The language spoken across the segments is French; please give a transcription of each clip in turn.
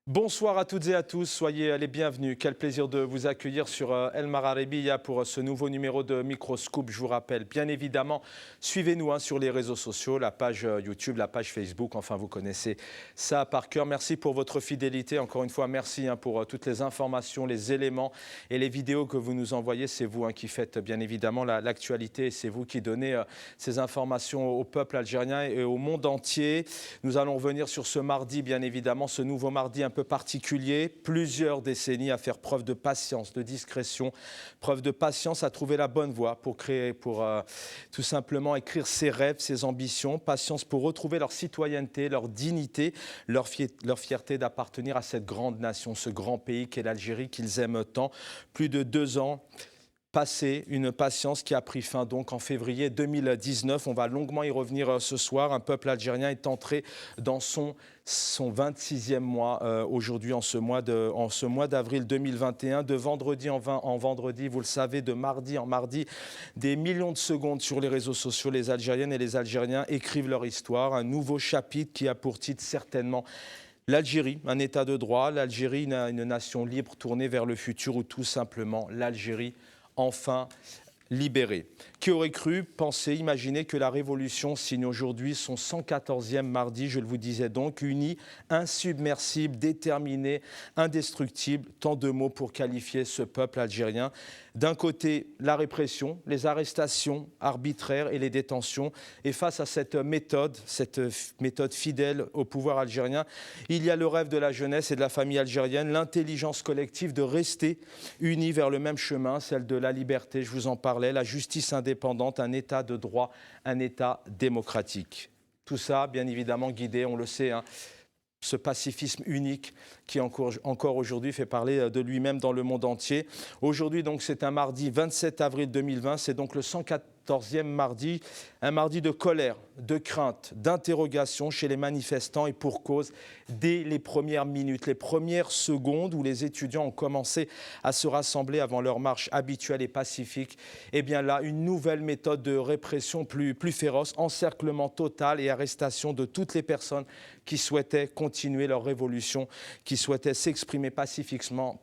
Bonsoir à toutes et à tous, soyez les bienvenus. Quel plaisir de vous accueillir sur El Magharibiya pour ce nouveau numéro de Microscoop. Je vous rappelle, bien évidemment, suivez-nous sur les réseaux sociaux, la page YouTube, la page Facebook, enfin vous connaissez ça par cœur. Merci pour votre fidélité, encore une fois, merci pour toutes les informations, les éléments et les vidéos que vous nous envoyez. C'est vous qui faites bien évidemment l'actualité, c'est vous qui donnez ces informations au peuple algérien et au monde entier. Nous allons revenir sur ce mardi, bien évidemment, ce nouveau mardi un peu particulier, plusieurs décennies à faire preuve de patience, de discrétion, preuve de patience à trouver la bonne voie pour créer, pour tout simplement écrire ses rêves, ses ambitions, patience pour retrouver leur citoyenneté, leur dignité, leur fierté d'appartenir à cette grande nation, ce grand pays qu'est l'Algérie qu'ils aiment tant. Plus de 2 ans passé, une patience qui a pris fin donc en février 2019. On va longuement y revenir ce soir. Un peuple algérien est entré dans son 26e mois aujourd'hui, en ce mois d'avril 2021, de vendredi en vendredi, vous le savez, de mardi en mardi. Des millions de secondes sur les réseaux sociaux, les Algériennes et les Algériens écrivent leur histoire. Un nouveau chapitre qui a pour titre certainement l'Algérie, un état de droit, l'Algérie, une nation libre tournée vers le futur, ou tout simplement l'Algérie enfin libérée. Qui aurait cru, penser, imaginer que la Révolution signe aujourd'hui son 114e mardi, je le vous disais donc, uni, insubmersible, déterminé, indestructible, tant de mots pour qualifier ce peuple algérien. D'un côté, la répression, les arrestations arbitraires et les détentions. Et face à cette méthode fidèle au pouvoir algérien, il y a le rêve de la jeunesse et de la famille algérienne, l'intelligence collective de rester unis vers le même chemin, celle de la liberté, je vous en parlais, la justice indépendante, un état de droit, un état démocratique. Tout ça, bien évidemment, guidé, on le sait, ce pacifisme unique qui encore aujourd'hui fait parler de lui-même dans le monde entier. Aujourd'hui, donc, c'est un mardi 27 avril 2020, c'est donc le 114e mardi, un mardi de colère, de crainte, d'interrogation chez les manifestants, et pour cause, dès les premières minutes, les premières secondes où les étudiants ont commencé à se rassembler avant leur marche habituelle et pacifique, et bien là, une nouvelle méthode de répression plus féroce, encerclement total et arrestation de toutes les personnes qui souhaitaient continuer leur révolution, qui souhaitaient s'exprimer pacifiquement,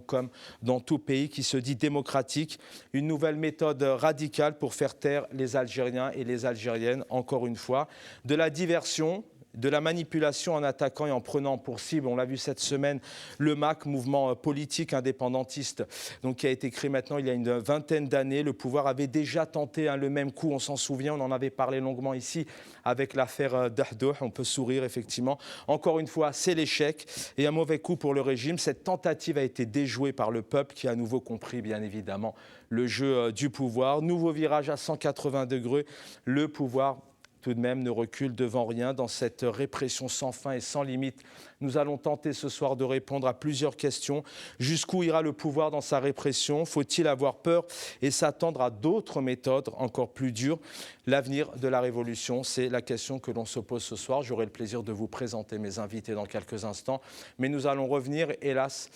comme dans tout pays qui se dit démocratique. Une nouvelle méthode radicale pour faire taire les Algériens et les Algériennes, encore une fois. De la diversion, de la manipulation en attaquant et en prenant pour cible, on l'a vu cette semaine, le MAC, mouvement politique indépendantiste, donc qui a été créé maintenant il y a une vingtaine d'années. Le pouvoir avait déjà tenté le même coup, on s'en souvient, on en avait parlé longuement ici avec l'affaire Dahdoh, on peut sourire effectivement. Encore une fois, c'est l'échec et un mauvais coup pour le régime. Cette tentative a été déjouée par le peuple qui a à nouveau compris, bien évidemment, le jeu du pouvoir. Nouveau virage à 180 degrés, le pouvoir tout de même ne recule devant rien dans cette répression sans fin et sans limite. Nous allons tenter ce soir de répondre à plusieurs questions. Jusqu'où ira le pouvoir dans sa répression? Faut-il avoir peur et s'attendre à d'autres méthodes encore plus dures? L'avenir de la révolution, c'est la question que l'on se pose ce soir. J'aurai le plaisir de vous présenter mes invités dans quelques instants. Mais nous allons revenir, hélas,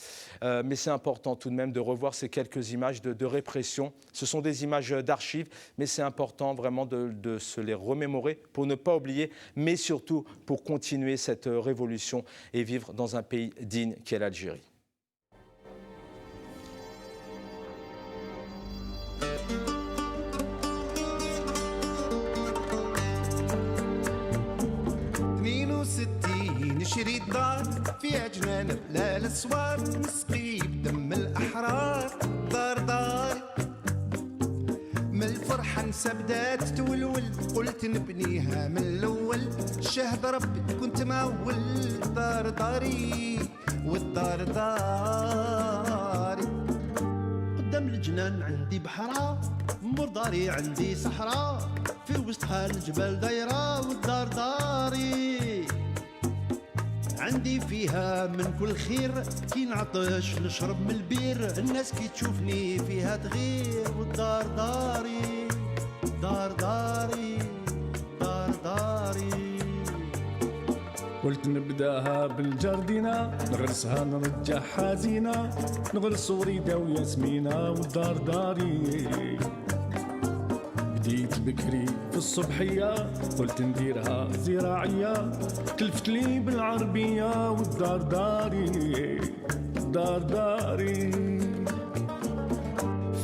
mais c'est important tout de même de revoir ces quelques images de répression. Ce sont des images d'archives, mais c'est important vraiment de se les remémorer pour ne pas oublier, mais surtout pour continuer cette révolution et vivre dans un pays digne qu'est l'Algérie. نشري الدار فيها جنان لا الاسوار نسقي بدم الاحرار دار داري من الفرحه نسى بدات تولول قلت نبنيها من الاول شهد ربي كنت مول دار داري والدار داري قدام الجنان عندي بحرة مور داري عندي صحراء في وسطها الجبال دايرة والدار داري عندي فيها من كل خير كي نعطش نشرب من البير الناس كي تشوفني فيها تغير والدار داري دار داري دار داري قلت نبداها بالجردينة نغرسها نرجعها زينة نغرس وريدة وياسمينة والدار داري جيت بكري في الصبحية قلت نديرها زراعية كلفت لي بالعربية والدار داري دار داري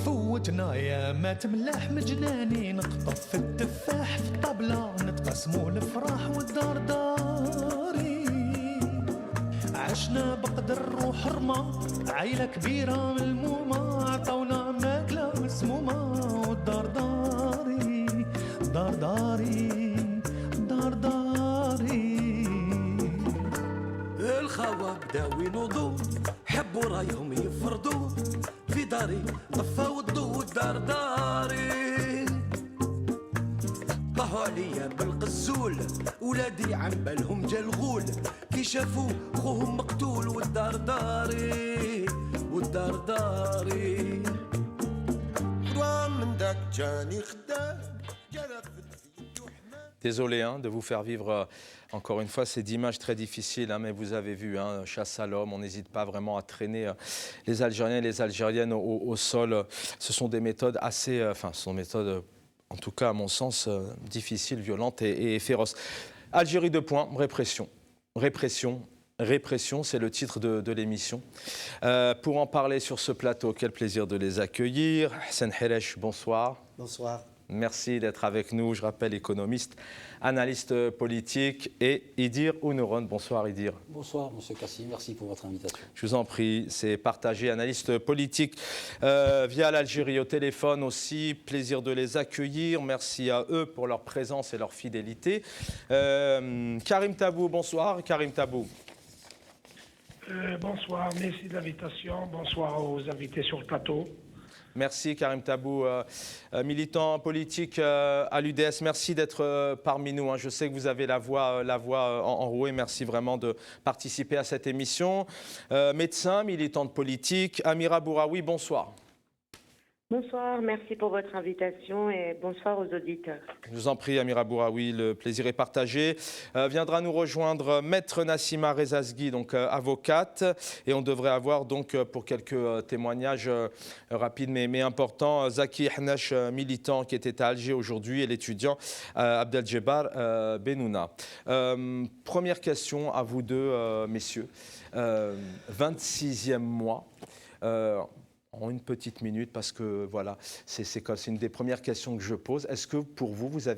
فوتنا يا مات ملاح مجناني نقطف في التفاح في الطبلة نتقسموا الفراح والدار داري عشنا بقدر روح رمى عيلة كبيرة ملمومة عطونا ماكلة مسمومة والدار داري دار داري دار داري الخوا بداو ينوضوا حبوا رايهم يفرضوا في داري طفاو الضوء والدار داري طاحوا عليا بالقزول ولادي عم بالهم جا الغول كي شافوا خوهم مقتول والدار داري والدار داري خضران من داك جاني خدام Désolé de vous faire vivre encore une fois ces images très difficiles, mais vous avez vu, chasse à l'homme, on n'hésite pas vraiment à traîner les Algériens et les Algériennes au sol. Ce sont des méthodes assez, ce sont des méthodes, en tout cas à mon sens, difficiles, violentes et féroces. Algérie 2 points, répression. Répression. Répression, c'est le titre de l'émission. Pour en parler sur ce plateau, quel plaisir de les accueillir. Hassan Hiresh, bonsoir. Bonsoir. Merci d'être avec nous. Je rappelle, économiste, analyste politique et Idir Ounouron. Bonsoir Idir. Bonsoir Monsieur Kassi, merci pour votre invitation. Je vous en prie, c'est partagé, analyste politique via l'Algérie au téléphone aussi. Plaisir de les accueillir. Merci à eux pour leur présence et leur fidélité. Karim Tabou, bonsoir. Karim Tabou. Bonsoir, merci de l'invitation. Bonsoir aux invités sur le plateau. Merci Karim Tabou, militant politique à l'UDS. Merci d'être parmi nous. Je sais que vous avez la voix enrouée. Merci vraiment de participer à cette émission. Médecin, militante politique, Amira Bouraoui, bonsoir. Bonsoir, merci pour votre invitation et bonsoir aux auditeurs. Je vous en prie, Amira Bouraoui, le plaisir est partagé. Viendra nous rejoindre Maître Nassima Rezazgui, donc avocate, et on devrait avoir donc pour quelques témoignages rapides mais importants, Zaki Hnash, militant qui était à Alger aujourd'hui, et l'étudiant Abdeljebar Benouna. Première question à vous deux, messieurs. 26e mois. En une petite minute, parce que voilà, c'est une des premières questions que je pose. Est-ce que pour vous, vous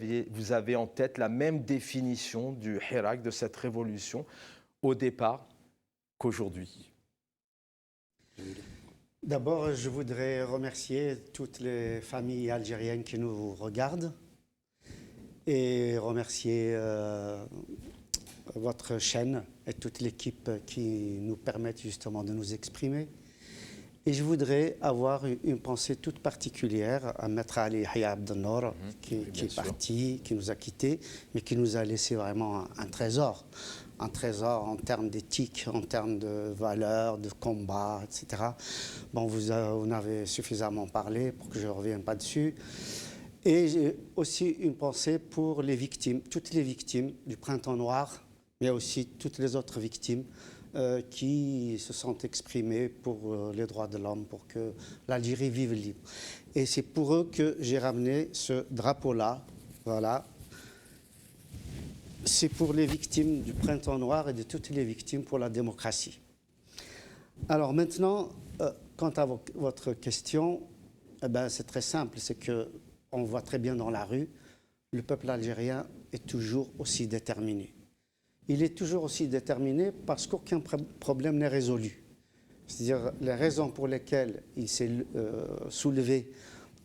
avez en tête la même définition du Hirak, de cette révolution, au départ qu'aujourd'hui? D'abord, je voudrais remercier toutes les familles algériennes qui nous regardent et remercier votre chaîne et toute l'équipe qui nous permettent justement de nous exprimer. Et je voudrais avoir une pensée toute particulière à Maître Ali Yahya Abdelnour, qui est parti, qui nous a quittés, mais qui nous a laissé vraiment un trésor en termes d'éthique, en termes de valeurs, de combat, etc. Bon, vous en avez suffisamment parlé pour que je ne revienne pas dessus. Et j'ai aussi une pensée pour les victimes, toutes les victimes du Printemps Noir, mais aussi toutes les autres victimes qui se sont exprimés pour les droits de l'homme, pour que l'Algérie vive libre. Et c'est pour eux que j'ai ramené ce drapeau-là. Voilà. C'est pour les victimes du Printemps Noir et de toutes les victimes pour la démocratie. Alors maintenant, quant à votre question, c'est très simple. C'est qu'on voit très bien dans la rue, le peuple algérien est toujours aussi déterminé. Il est toujours aussi déterminé parce qu'aucun problème n'est résolu. C'est-à-dire les raisons pour lesquelles il s'est soulevé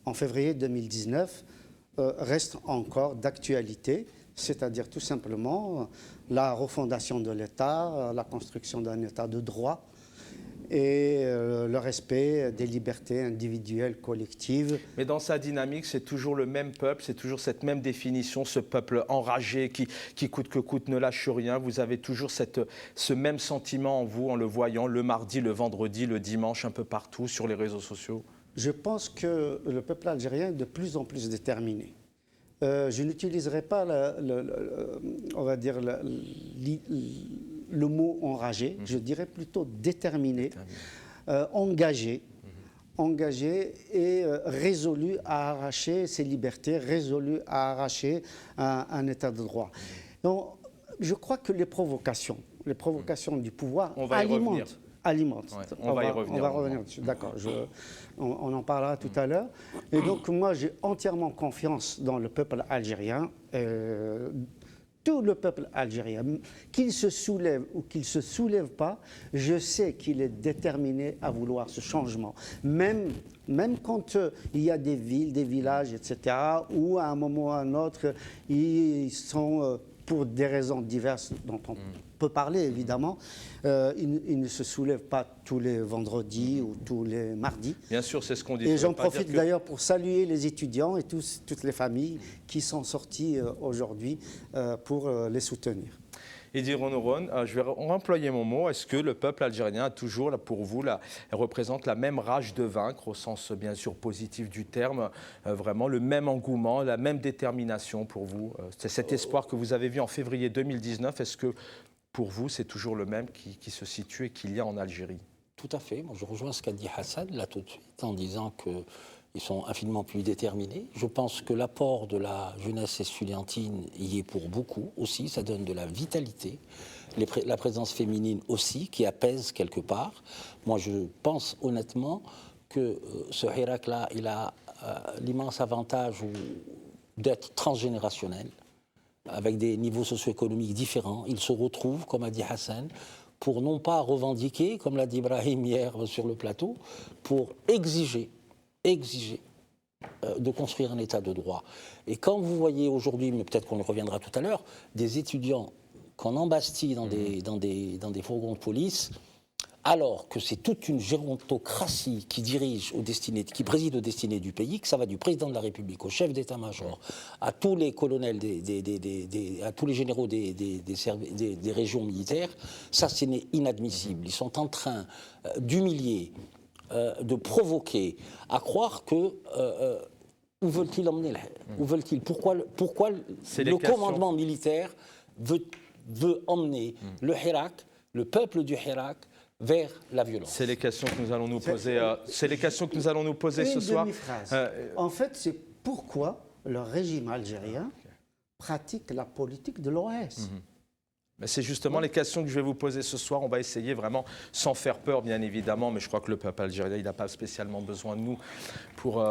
en février 2019 restent encore d'actualité, c'est-à-dire tout simplement la refondation de l'État, la construction d'un État de droit et le respect des libertés individuelles, collectives. Mais dans sa dynamique, c'est toujours le même peuple, c'est toujours cette même définition, ce peuple enragé qui coûte que coûte ne lâche rien. Vous avez toujours ce même sentiment en vous, en le voyant le mardi, le vendredi, le dimanche, un peu partout sur les réseaux sociaux? Je pense que le peuple algérien est de plus en plus déterminé. Je n'utiliserai pas, on va dire, le mot enragé, je dirais plutôt déterminé, engagé, engagé et résolu à arracher ses libertés, résolu à arracher un état de droit. Donc, je crois que les provocations du pouvoir On va y revenir. alimentent. Ouais, on va y revenir. On va revenir dessus. D'accord. On en parlera tout à l'heure. Et donc, moi, j'ai entièrement confiance dans le peuple algérien. Tout le peuple algérien, qu'il se soulève ou qu'il ne se soulève pas, je sais qu'il est déterminé à vouloir ce changement. Même quand il y a des villes, des villages, etc., où à un moment ou à un autre, ils sont, pour des raisons diverses dont on peut parler évidemment, ils ne se soulèvent pas tous les vendredis ou tous les mardis. Bien sûr, c'est ce qu'on dit. Et j'en profite d'ailleurs pour saluer les étudiants et toutes les familles qui sont sorties aujourd'hui pour les soutenir. Edi Ronoron, je vais employer mon mot. Est-ce que le peuple algérien a toujours, pour vous, représente la même rage de vaincre, au sens bien sûr positif du terme, vraiment le même engouement, la même détermination pour vous? C'est cet espoir que vous avez vu en février 2019. Est-ce que pour vous, c'est toujours le même qui se situe et qu'il y a en Algérie? Tout à fait. Moi, je rejoins ce qu'a dit Hassan, là, tout de suite, en disant qu'ils sont infiniment plus déterminés. Je pense que l'apport de la jeunesse estudiantine y est pour beaucoup aussi. Ça donne de la vitalité. La présence féminine aussi, qui apaise quelque part. Moi, je pense honnêtement que ce Hirak-là, il a l'immense avantage d'être transgénérationnel, avec des niveaux socio-économiques différents. Il se retrouve, comme a dit Hassan, pour non pas revendiquer, comme l'a dit Ibrahim hier sur le plateau, pour exiger de construire un état de droit. Et quand vous voyez aujourd'hui, mais peut-être qu'on y reviendra tout à l'heure, des étudiants qu'on embastille dans des fourgons de police, alors que c'est toute une gérontocratie qui qui préside aux destinées du pays, que ça va du président de la République au chef d'état-major, à tous les colonels, à tous les généraux des régions militaires, ça c'est inadmissible. Ils sont en train d'humilier, de provoquer, à croire que... où veulent-ils emmener Où veulent-ils Pourquoi le commandement militaire veut emmener le Hirak, le peuple du Hirak, vers la violence? C'est les questions que nous allons nous poser. C'est les questions que nous allons nous poser ce soir. En fait, c'est pourquoi le régime algérien pratique la politique de l'OS. C'est justement les questions que je vais vous poser ce soir. On va essayer vraiment, sans faire peur bien évidemment, mais je crois que le peuple algérien, il n'a pas spécialement besoin de nous pour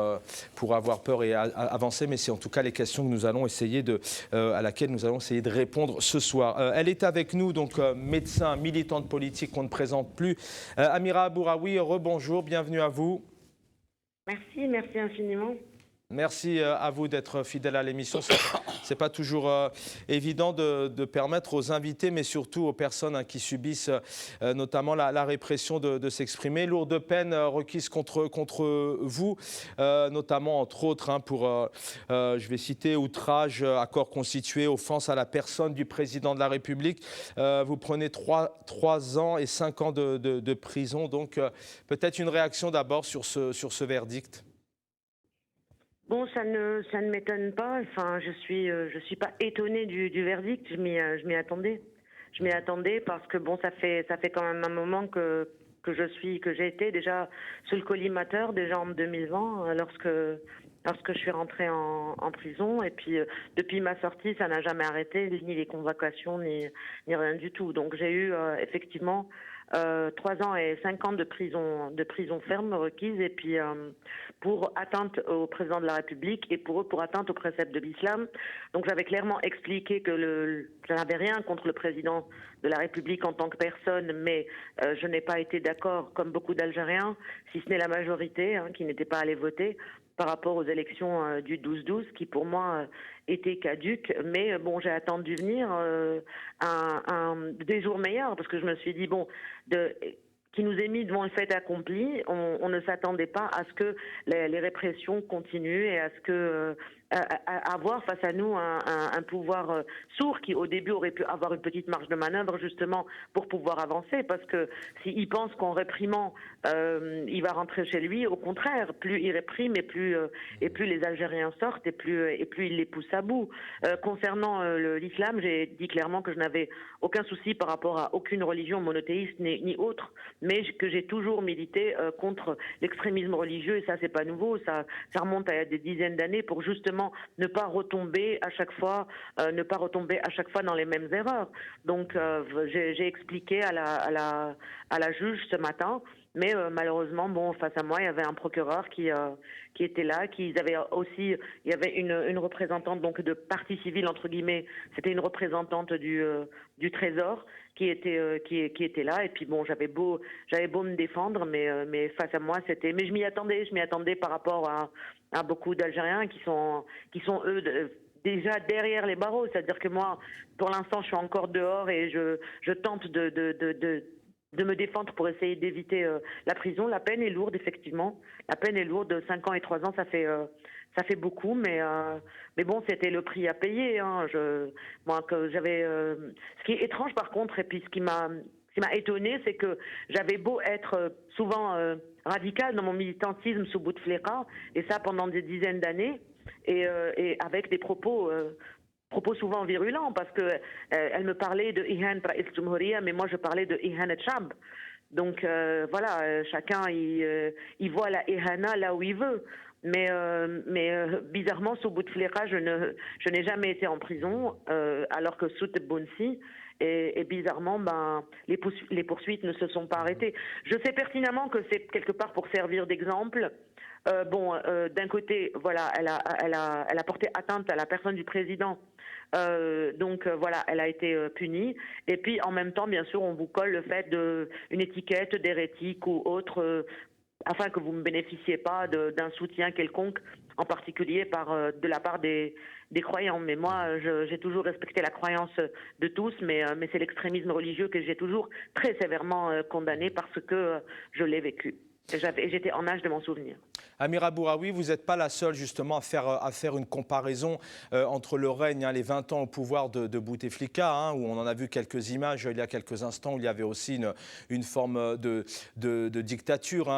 avoir peur et avancer, mais c'est en tout cas les questions que nous allons essayer à laquelle nous allons essayer de répondre ce soir. Elle est avec nous, donc médecin, militante politique qu'on ne présente plus. Amira Abouraoui, rebonjour, bienvenue à vous. Merci infiniment. Merci à vous d'être fidèle à l'émission. C'est pas toujours évident de permettre aux invités, mais surtout aux personnes qui subissent notamment la répression de s'exprimer. Lourde peine requise contre vous, notamment entre autres pour, je vais citer, outrage à corps constitué, offense à la personne du président de la République. Vous prenez 3 ans et 5 ans de prison. Donc peut-être une réaction d'abord sur ce verdict. Bon, ça ne m'étonne pas. Enfin, je suis pas étonnée du verdict. Je m'y attendais. Je m'y attendais parce que bon, ça fait quand même un moment que j'ai été déjà sous le collimateur déjà en 2020 lorsque je suis rentrée en prison, et puis depuis ma sortie, ça n'a jamais arrêté, ni les convocations ni rien du tout. Donc j'ai eu effectivement 3 ans et 5 ans de prison ferme requise, et puis pour atteinte au président de la République et pour atteinte au précepte de l'islam. Donc j'avais clairement expliqué que je n'avais rien contre le président de la République en tant que personne, mais je n'ai pas été d'accord, comme beaucoup d'Algériens, si ce n'est la majorité, qui n'était pas allée voter, par rapport aux élections du 12-12, qui pour moi étaient caduques. Mais bon, j'ai attendu venir des jours meilleurs, parce que je me suis dit, bon, qui nous est mis devant le fait accompli, on ne s'attendait pas à ce que les répressions continuent et à ce que avoir face à nous un pouvoir sourd qui au début aurait pu avoir une petite marge de manœuvre justement pour pouvoir avancer, parce que s'il pense qu'en réprimant il va rentrer chez lui, au contraire, plus il réprime et plus les Algériens sortent et plus il les pousse à bout. Concernant l'islam, j'ai dit clairement que je n'avais aucun souci par rapport à aucune religion monothéiste ni autre, mais que j'ai toujours milité contre l'extrémisme religieux, et ça c'est pas nouveau, ça remonte à des dizaines d'années, pour justement ne pas retomber à chaque fois dans les mêmes erreurs. Donc j'ai expliqué à la juge ce matin, mais malheureusement, bon, face à moi, il y avait un procureur qui était là, il y avait une représentante donc de partie civile entre guillemets, c'était une représentante du Trésor qui était là, et puis bon, j'avais beau me défendre, mais face à moi mais je m'y attendais par rapport à beaucoup d'Algériens qui sont eux déjà derrière les barreaux, c'est-à-dire que moi pour l'instant je suis encore dehors et je tente de me défendre pour essayer d'éviter la prison. La peine est lourde, effectivement. La peine est lourde, 5 ans et 3 ans, ça fait beaucoup, mais bon, c'était le prix à payer. Hein. Ce qui est étrange, par contre, et puis ce qui m'a étonné, c'est que j'avais beau être souvent radicale dans mon militantisme sous Bouteflika, et ça pendant des dizaines d'années, et avec des propos souvent virulents, parce que elle me parlait de Ihan Ra'is Jumhuriya, mais moi je parlais de Ihan Chab. Donc voilà, chacun il voit la Ihana là où il veut. Mais bizarrement, sous Bouteflika, je n'ai jamais été en prison, alors que sous Tebbounsi, et bizarrement, les poursuites ne se sont pas arrêtées. Je sais pertinemment que c'est quelque part pour servir d'exemple. D'un côté, voilà, elle a porté atteinte à la personne du président. Donc voilà, elle a été punie. Et puis en même temps, bien sûr, on vous colle le fait une étiquette d'hérétique ou autre, afin que vous ne bénéficiez pas d'un soutien quelconque, en particulier de la part des croyants. Mais moi, j'ai toujours respecté la croyance de tous, mais c'est l'extrémisme religieux que j'ai toujours très sévèrement condamné, parce que je l'ai vécu. J'étais en âge de m'en souvenir. Amira Bouraoui, vous n'êtes pas la seule justement à faire une comparaison entre le règne, les 20 ans au pouvoir de Bouteflika, où on en a vu quelques images il y a quelques instants, où il y avait aussi une forme de dictature,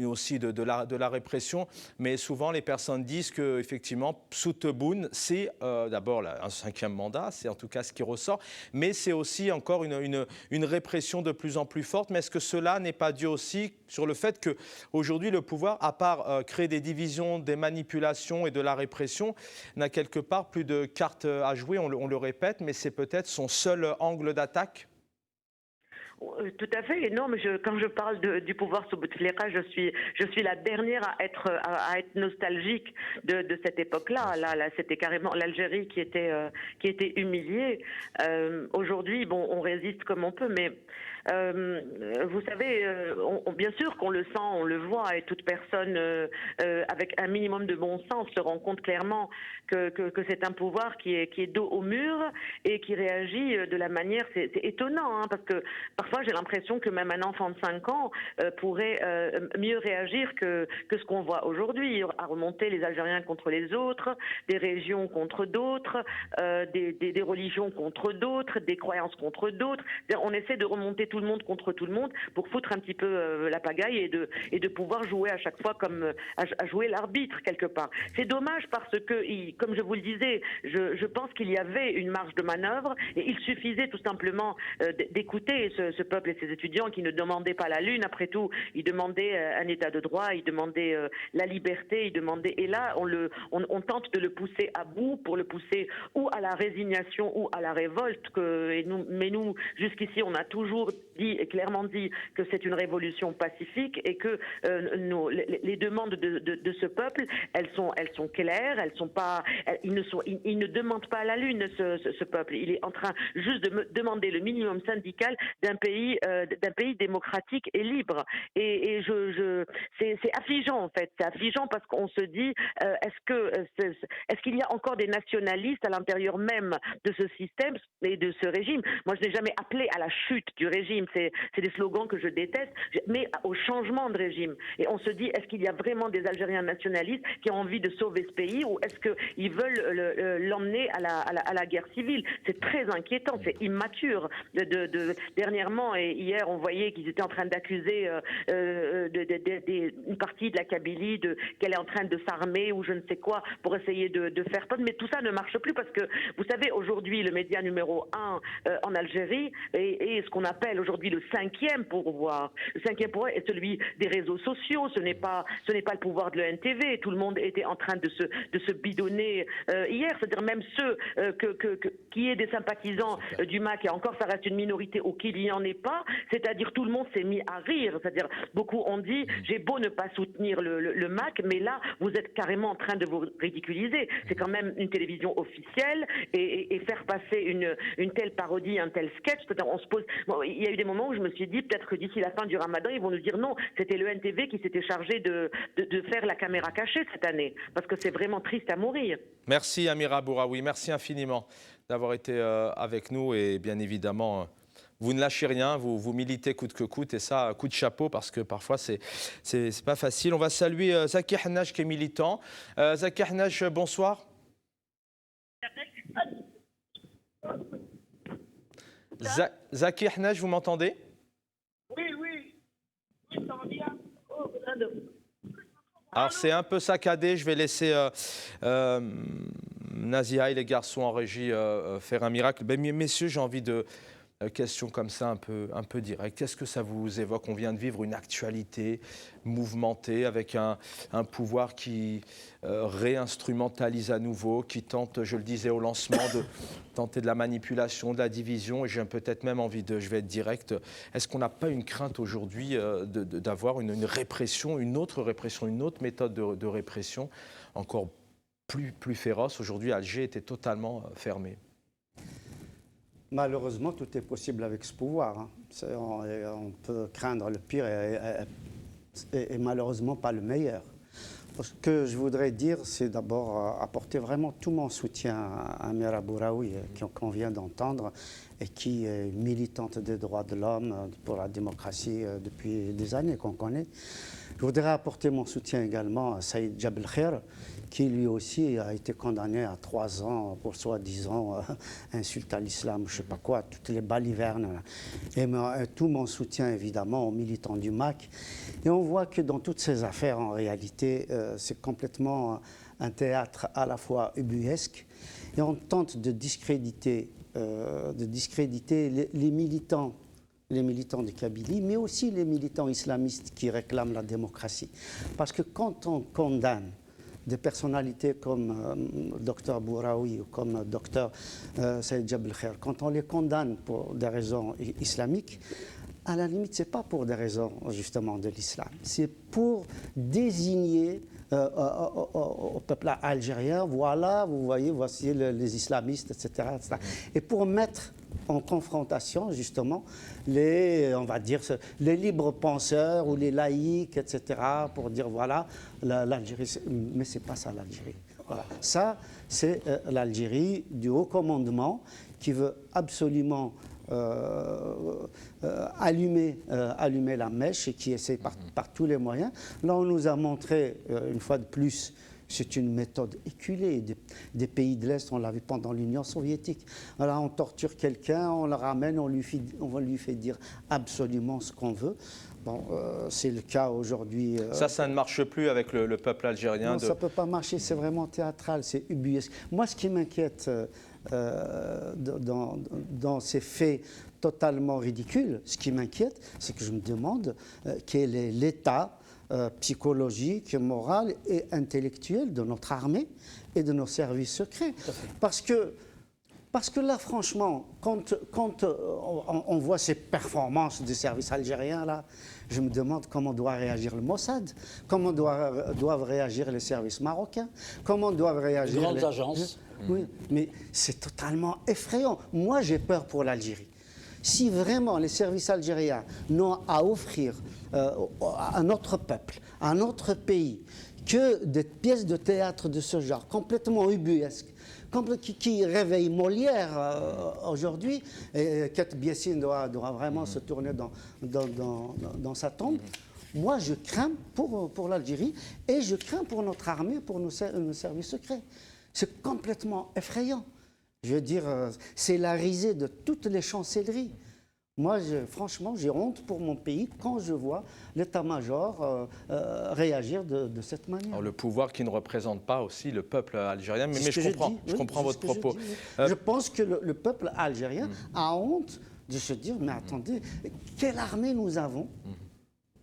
aussi de la répression. Mais souvent, les personnes disent qu'effectivement, sous Tebboune, c'est d'abord un 5e mandat, c'est en tout cas ce qui ressort, mais c'est aussi encore une répression de plus en plus forte. Mais est-ce que cela n'est pas dû aussi sur le fait qu'aujourd'hui, le pouvoir, à part créer des divisions, des manipulations et de la répression, n'a quelque part plus de cartes à jouer, on le répète, mais c'est peut-être son seul angle d'attaque? Tout à fait. Non, mais quand je parle du pouvoir sous Bouteflika, je suis la dernière à être nostalgique de cette époque-là. Là, c'était carrément l'Algérie qui était humiliée. Aujourd'hui, bon, on résiste comme on peut, mais vous savez, bien sûr qu'on le sent, on le voit, et toute personne avec un minimum de bon sens se rend compte clairement que c'est un pouvoir qui est dos au mur et qui réagit de la manière, c'est étonnant, parce que parfois j'ai l'impression que même un enfant de 5 ans pourrait mieux réagir que ce qu'on voit aujourd'hui, à remonter les Algériens contre les autres, des régions contre d'autres, des religions contre d'autres, des croyances contre d'autres. On essaie de remonter tout le monde contre tout le monde pour foutre un petit peu la pagaille et de pouvoir jouer à chaque fois comme à jouer l'arbitre quelque part. C'est dommage parce que, comme je vous le disais, je pense qu'il y avait une marge de manœuvre et il suffisait tout simplement d'écouter ce peuple et ces étudiants qui ne demandaient pas la lune. Après tout, ils demandaient un état de droit, ils demandaient la liberté, ils demandaient. Et là, on tente de le pousser à bout pour le pousser ou à la résignation ou à la révolte. Mais nous, jusqu'ici, on a toujours clairement dit que c'est une révolution pacifique et que les demandes de ce peuple, elles sont claires, elles sont pas, ils ne demandent pas la lune, ce peuple. Il est en train juste de demander le minimum syndical d'un d'un pays démocratique et libre. Et c'est affligeant en fait. C'est affligeant parce qu'on se dit est-ce qu'il y a encore des nationalistes à l'intérieur même de ce système et de ce régime? Moi, je n'ai jamais appelé à la chute du régime. C'est des slogans que je déteste, mais au changement de régime. Et on se dit est-ce qu'il y a vraiment des Algériens nationalistes qui ont envie de sauver ce pays ou est-ce qu'ils veulent l'emmener à la guerre civile? C'est très inquiétant, c'est immature. Dernièrement et hier, on voyait qu'ils étaient en train d'accuser une partie de la Kabylie qu'elle est en train de s'armer ou je ne sais quoi pour essayer de faire peur. Mais tout ça ne marche plus parce que, vous savez, aujourd'hui, le média numéro 1 en Algérie est ce qu'on appelle aujourd'hui le 5e pouvoir. Le 5e pouvoir est celui des réseaux sociaux. Ce n'est pas le pouvoir de l'ENTV. Tout le monde était en train de se bidonner hier. C'est-à-dire même ceux qui est des sympathisants du MAC, et encore ça reste une minorité ou qu'il n'y en ait pas, c'est-à-dire tout le monde s'est mis à rire. C'est-à-dire beaucoup ont dit j'ai beau ne pas soutenir le MAC, mais là vous êtes carrément en train de vous ridiculiser. C'est quand même une télévision officielle et faire passer une telle parodie, un tel sketch, on se pose. Bon, il y a eu des moments où je me suis dit peut-être que d'ici la fin du Ramadan ils vont nous dire non, c'était le NTV qui s'était chargé de faire la caméra cachée cette année, parce que c'est vraiment triste à mourir. Merci Amira Bouraoui, merci infiniment d'avoir été avec nous et bien évidemment vous ne lâchez rien, vous militez coûte que coûte et ça coup de chapeau parce que parfois c'est pas facile. On va saluer Zaki Hannaj qui est militant. Zaki Hannaj, bonsoir. Zaki Hannaj, vous m'entendez? Oui, ça va bien. Oh, alors c'est un peu saccadé, je vais laisser Nazia et les garçons en régie faire un miracle. Ben, messieurs, j'ai envie de questions comme ça un peu directes. Qu'est-ce que ça vous évoque? On vient de vivre une actualité mouvementée avec un pouvoir qui réinstrumentalise à nouveau, qui tente, je le disais au lancement, de tenter de la manipulation, de la division. Et j'ai peut-être même envie je vais être direct, est-ce qu'on n'a pas une crainte aujourd'hui d'avoir une répression, une autre méthode de répression encore plus féroce? Aujourd'hui, Alger était totalement fermé. Malheureusement, tout est possible avec ce pouvoir. Hein. On peut craindre le pire et malheureusement pas le meilleur. Ce que je voudrais dire, c'est d'abord apporter vraiment tout mon soutien à Amira Bouraoui, qu'on vient d'entendre, et qui est militante des droits de l'homme pour la démocratie depuis des années qu'on connaît. Je voudrais apporter mon soutien également à Saïd Jabel Khair, qui lui aussi a été condamné à 3 ans pour soi-disant insulte à l'islam, je ne sais pas quoi, toutes les balivernes. Et tout mon soutien évidemment aux militants du MAC. Et on voit que dans toutes ces affaires, en réalité, c'est complètement un théâtre à la fois ubuesque. Et on tente de discréditer les militants de Kabylie, mais aussi les militants islamistes qui réclament la démocratie. Parce que quand on condamne des personnalités comme Dr Bouraoui ou comme Dr Saïd Jabel Khair, quand on les condamne pour des raisons islamiques, à la limite, ce n'est pas pour des raisons justement de l'islam, c'est pour désigner au peuple algérien, voilà, vous voyez, voici les islamistes, etc., etc. Et pour mettre en confrontation justement on va dire, les libres penseurs ou les laïcs, etc., pour dire voilà, l'Algérie, mais ce n'est pas ça l'Algérie. Voilà. Ça, c'est l'Algérie du haut commandement qui veut absolument allumer la mèche et qui essaie par tous les moyens. Là, on nous a montré, une fois de plus, c'est une méthode éculée des pays de l'Est. On l'a vu pendant l'Union soviétique. Alors, on torture quelqu'un, on le ramène, on lui fait dire absolument ce qu'on veut. Bon, c'est le cas aujourd'hui. Ça ne marche plus avec le peuple algérien. Non, ça ne peut pas marcher, c'est vraiment théâtral, c'est ubuesque. Moi, ce qui m'inquiète dans ces faits totalement ridicules, ce qui m'inquiète, c'est que je me demande quel est l'état psychologique, moral et intellectuel de notre armée et de nos services secrets. Parce que là, franchement, quand on voit ces performances des services algériens, là, je me demande comment doit réagir le Mossad, comment doivent réagir les services marocains, comment doivent réagir les grandes agences. Oui, mais c'est totalement effrayant. Moi, j'ai peur pour l'Algérie. Si vraiment les services algériens n'ont à offrir à notre peuple, à notre pays, que des pièces de théâtre de ce genre, complètement ubuesques, qui réveillent Molière aujourd'hui, et Kat Biessine doit vraiment se tourner dans sa tombe. Moi, je crains pour l'Algérie et je crains pour notre armée, pour nos services secrets. C'est complètement effrayant. Je veux dire, c'est la risée de toutes les chancelleries. Moi, franchement, j'ai honte pour mon pays quand je vois l'état-major réagir de cette manière. Alors, le pouvoir qui ne représente pas aussi le peuple algérien, mais je comprends votre propos. Je pense que le peuple algérien a honte de se dire, mais attendez, quelle armée nous avons?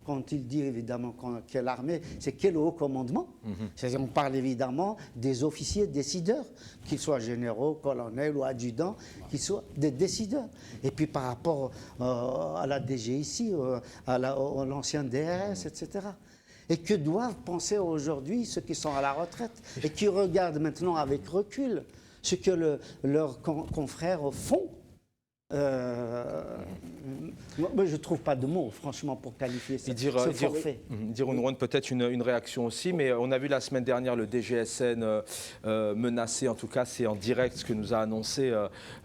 Quand il dit évidemment quelle armée, c'est quel haut commandement. C'est-à-dire, on parle évidemment des officiers décideurs, qu'ils soient généraux, colonels ou adjudants, qu'ils soient des décideurs. Et puis par rapport à la DGIC, à l'ancien DRS, etc. Et que doivent penser aujourd'hui ceux qui sont à la retraite et qui regardent maintenant avec recul ce que leurs confrères font? Moi, je ne trouve pas de mots, franchement, pour qualifier ce forfait. Dire peut-être une réaction aussi, mais on a vu la semaine dernière le DGSN menacé, en tout cas c'est en direct ce que nous a annoncé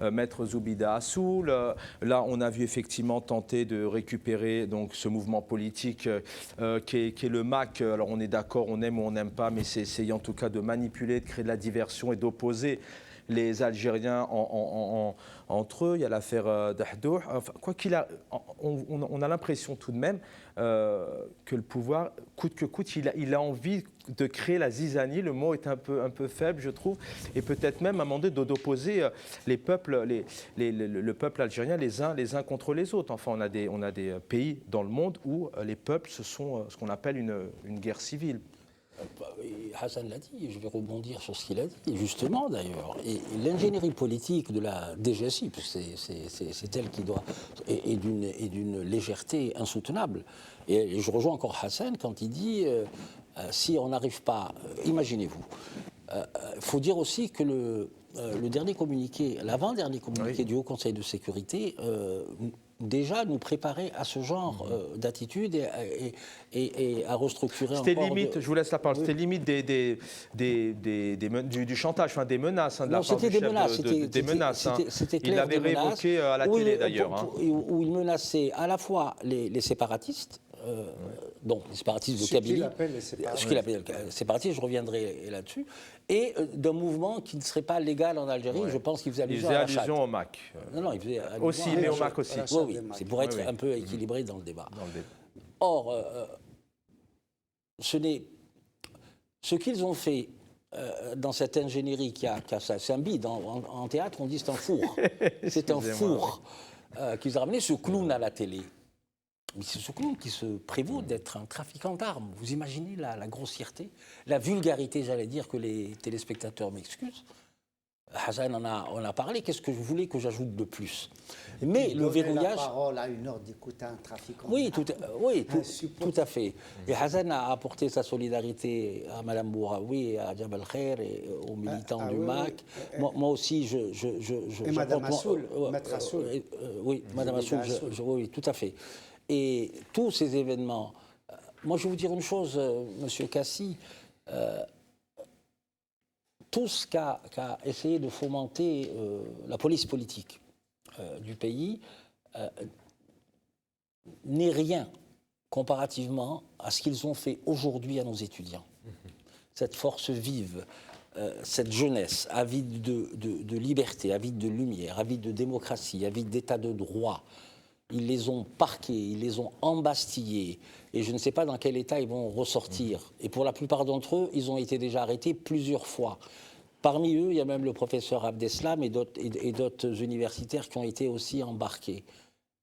Maître Zoubida Assoul. Là, on a vu effectivement tenter de récupérer donc, ce mouvement politique qui est le MAC. Alors on est d'accord, on aime ou on n'aime pas, mais c'est essayer en tout cas de manipuler, de créer de la diversion et d'opposer les Algériens entre eux. Il y a l'affaire Dahdour. Enfin, quoi qu'il a, on a l'impression tout de même que le pouvoir, coûte que coûte, il a envie de créer la zizanie. Le mot est un peu faible, je trouve, et peut-être même à un moment donné d'opposer les peuples, le peuple algérien les uns contre les autres. Enfin, on a des pays dans le monde où les peuples, ce sont ce qu'on appelle une guerre civile. Hassan l'a dit, je vais rebondir sur ce qu'il a dit, justement d'ailleurs. Et l'ingénierie politique de la DGSI, c'est elle qui doit, est d'une légèreté insoutenable. Et je rejoins encore Hassan quand il dit si on n'arrive pas, imaginez-vous, il faut dire aussi que le dernier communiqué, l'avant-dernier communiqué du Haut Conseil de sécurité, déjà nous préparer à ce genre d'attitude et à restructurer encore... C'était limite, je vous laisse la parole, c'était limite du chantage, enfin des menaces, de la part du chef des menaces. C'était clair. Il l'avait réévoqué à la télé d'ailleurs. Où il menaçait à la fois les séparatistes, donc les séparatistes de Kabylie, ce qu'il appelle les séparatistes, je reviendrai là-dessus, et d'un mouvement qui ne serait pas légal en Algérie. Je pense qu'il faisait allusion au MAC. Non, il faisait allusion aussi, mais au MAC aussi. Oui, c'est pour être un peu équilibré dans le débat. Or, ce qu'ils ont fait dans cette ingénierie c'est un bide. En théâtre, on dit c'est un four. C'est un four qu'ils ont ramené ce clown à la télé. Mais c'est ce clown qui se prévaut d'être un trafiquant d'armes. Vous imaginez la grossièreté, la vulgarité, j'allais dire, que les téléspectateurs m'excusent. Hassan en a parlé. Qu'est-ce que vous voulez que j'ajoute de plus? Mais le verrouillage. La parole à une heure d'écouter un trafiquant. Oui, tout à fait. Et Hassan a apporté sa solidarité à Mme Bouraoui et à Jabal Khair et aux militants du MAC. Moi aussi, et Mme Assoul, Maître Assoul. Oui, Mme Assoul, oui, tout à fait. Et tous ces événements. Moi, je vais vous dire une chose, Monsieur Kassi. Tout ce qu'a essayé de fomenter la police politique du pays n'est rien comparativement à ce qu'ils ont fait aujourd'hui à nos étudiants. Cette force vive, cette jeunesse avide de liberté, avide de lumière, avide de démocratie, avide d'état de droit. Ils les ont parqués, ils les ont embastillés, et je ne sais pas dans quel état ils vont ressortir. Et pour la plupart d'entre eux, ils ont été déjà arrêtés plusieurs fois. Parmi eux, il y a même le professeur Abdeslam et d'autres universitaires qui ont été aussi embarqués.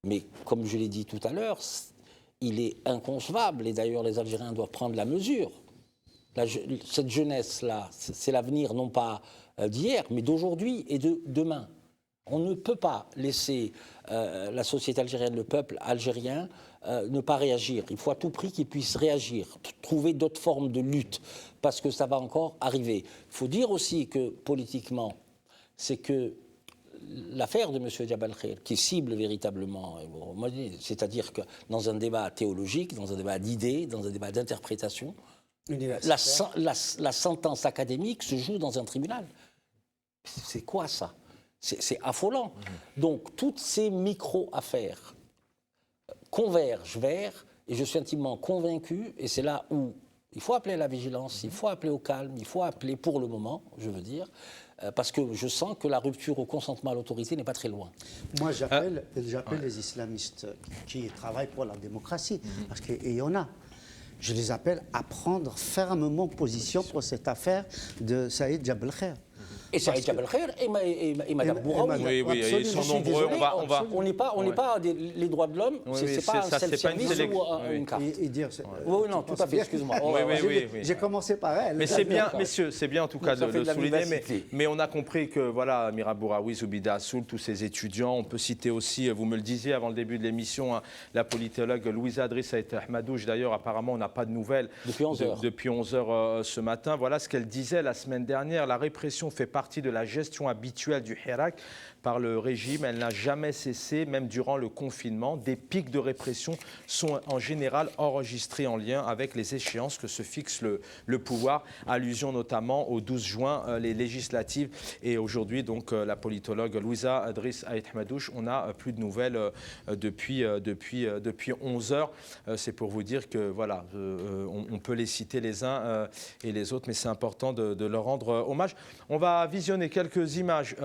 Mais comme je l'ai dit tout à l'heure, il est inconcevable, et d'ailleurs les Algériens doivent prendre la mesure. Cette jeunesse-là, c'est l'avenir non pas d'hier, mais d'aujourd'hui et de demain. On ne peut pas laisser la société algérienne, le peuple algérien, ne pas réagir. Il faut à tout prix qu'ils puissent réagir, trouver d'autres formes de lutte, parce que ça va encore arriver. Il faut dire aussi que, politiquement, c'est que l'affaire de M. Jabal Khair, qui cible véritablement, c'est-à-dire que dans un débat théologique, dans un débat d'idées, dans un débat d'interprétation, la sentence académique se joue dans un tribunal. C'est quoi ça? C'est affolant. Donc, toutes ces micro-affaires convergent vers, et je suis intimement convaincu, et c'est là où il faut appeler à la vigilance, il faut appeler au calme, il faut appeler pour le moment, je veux dire, parce que je sens que la rupture au consentement à l'autorité n'est pas très loin. Moi, j'appelle les islamistes qui travaillent pour la démocratie, parce qu'il y en a. Je les appelle à prendre fermement position pour cette affaire de Saïd Jabal Khair. Et Saïd Jabal Khair et Mme Bouraoui. Oui, ils sont nombreux. On n'est pas les droits de l'homme, c'est pas un self-service ou une carte. Oui, non, tout à fait, excuse-moi. J'ai commencé par elle. Mais c'est bien, messieurs, c'est bien en tout cas de le souligner. Mais on a compris que, voilà, Mira Bouraoui, Zoubida Assoul, tous ces étudiants, on peut citer aussi, vous me le disiez avant le début de l'émission, la politologue Louisa Adrissa Ahmadouche. D'ailleurs, apparemment, on n'a pas de nouvelles depuis 11 heures ce matin. Voilà ce qu'elle disait la semaine dernière. La répression fait partie de la gestion habituelle du Hirak par le régime. Elle n'a jamais cessé, même durant le confinement. Des pics de répression sont en général enregistrés en lien avec les échéances que se fixe le pouvoir. Allusion notamment au 12 juin, les législatives. Et aujourd'hui, donc, la politologue Louisa Adriss Ahmadouche, on n'a plus de nouvelles depuis 11 heures. C'est pour vous dire que, voilà, on peut les citer les uns et les autres, mais c'est important de leur rendre hommage. On va visionner quelques images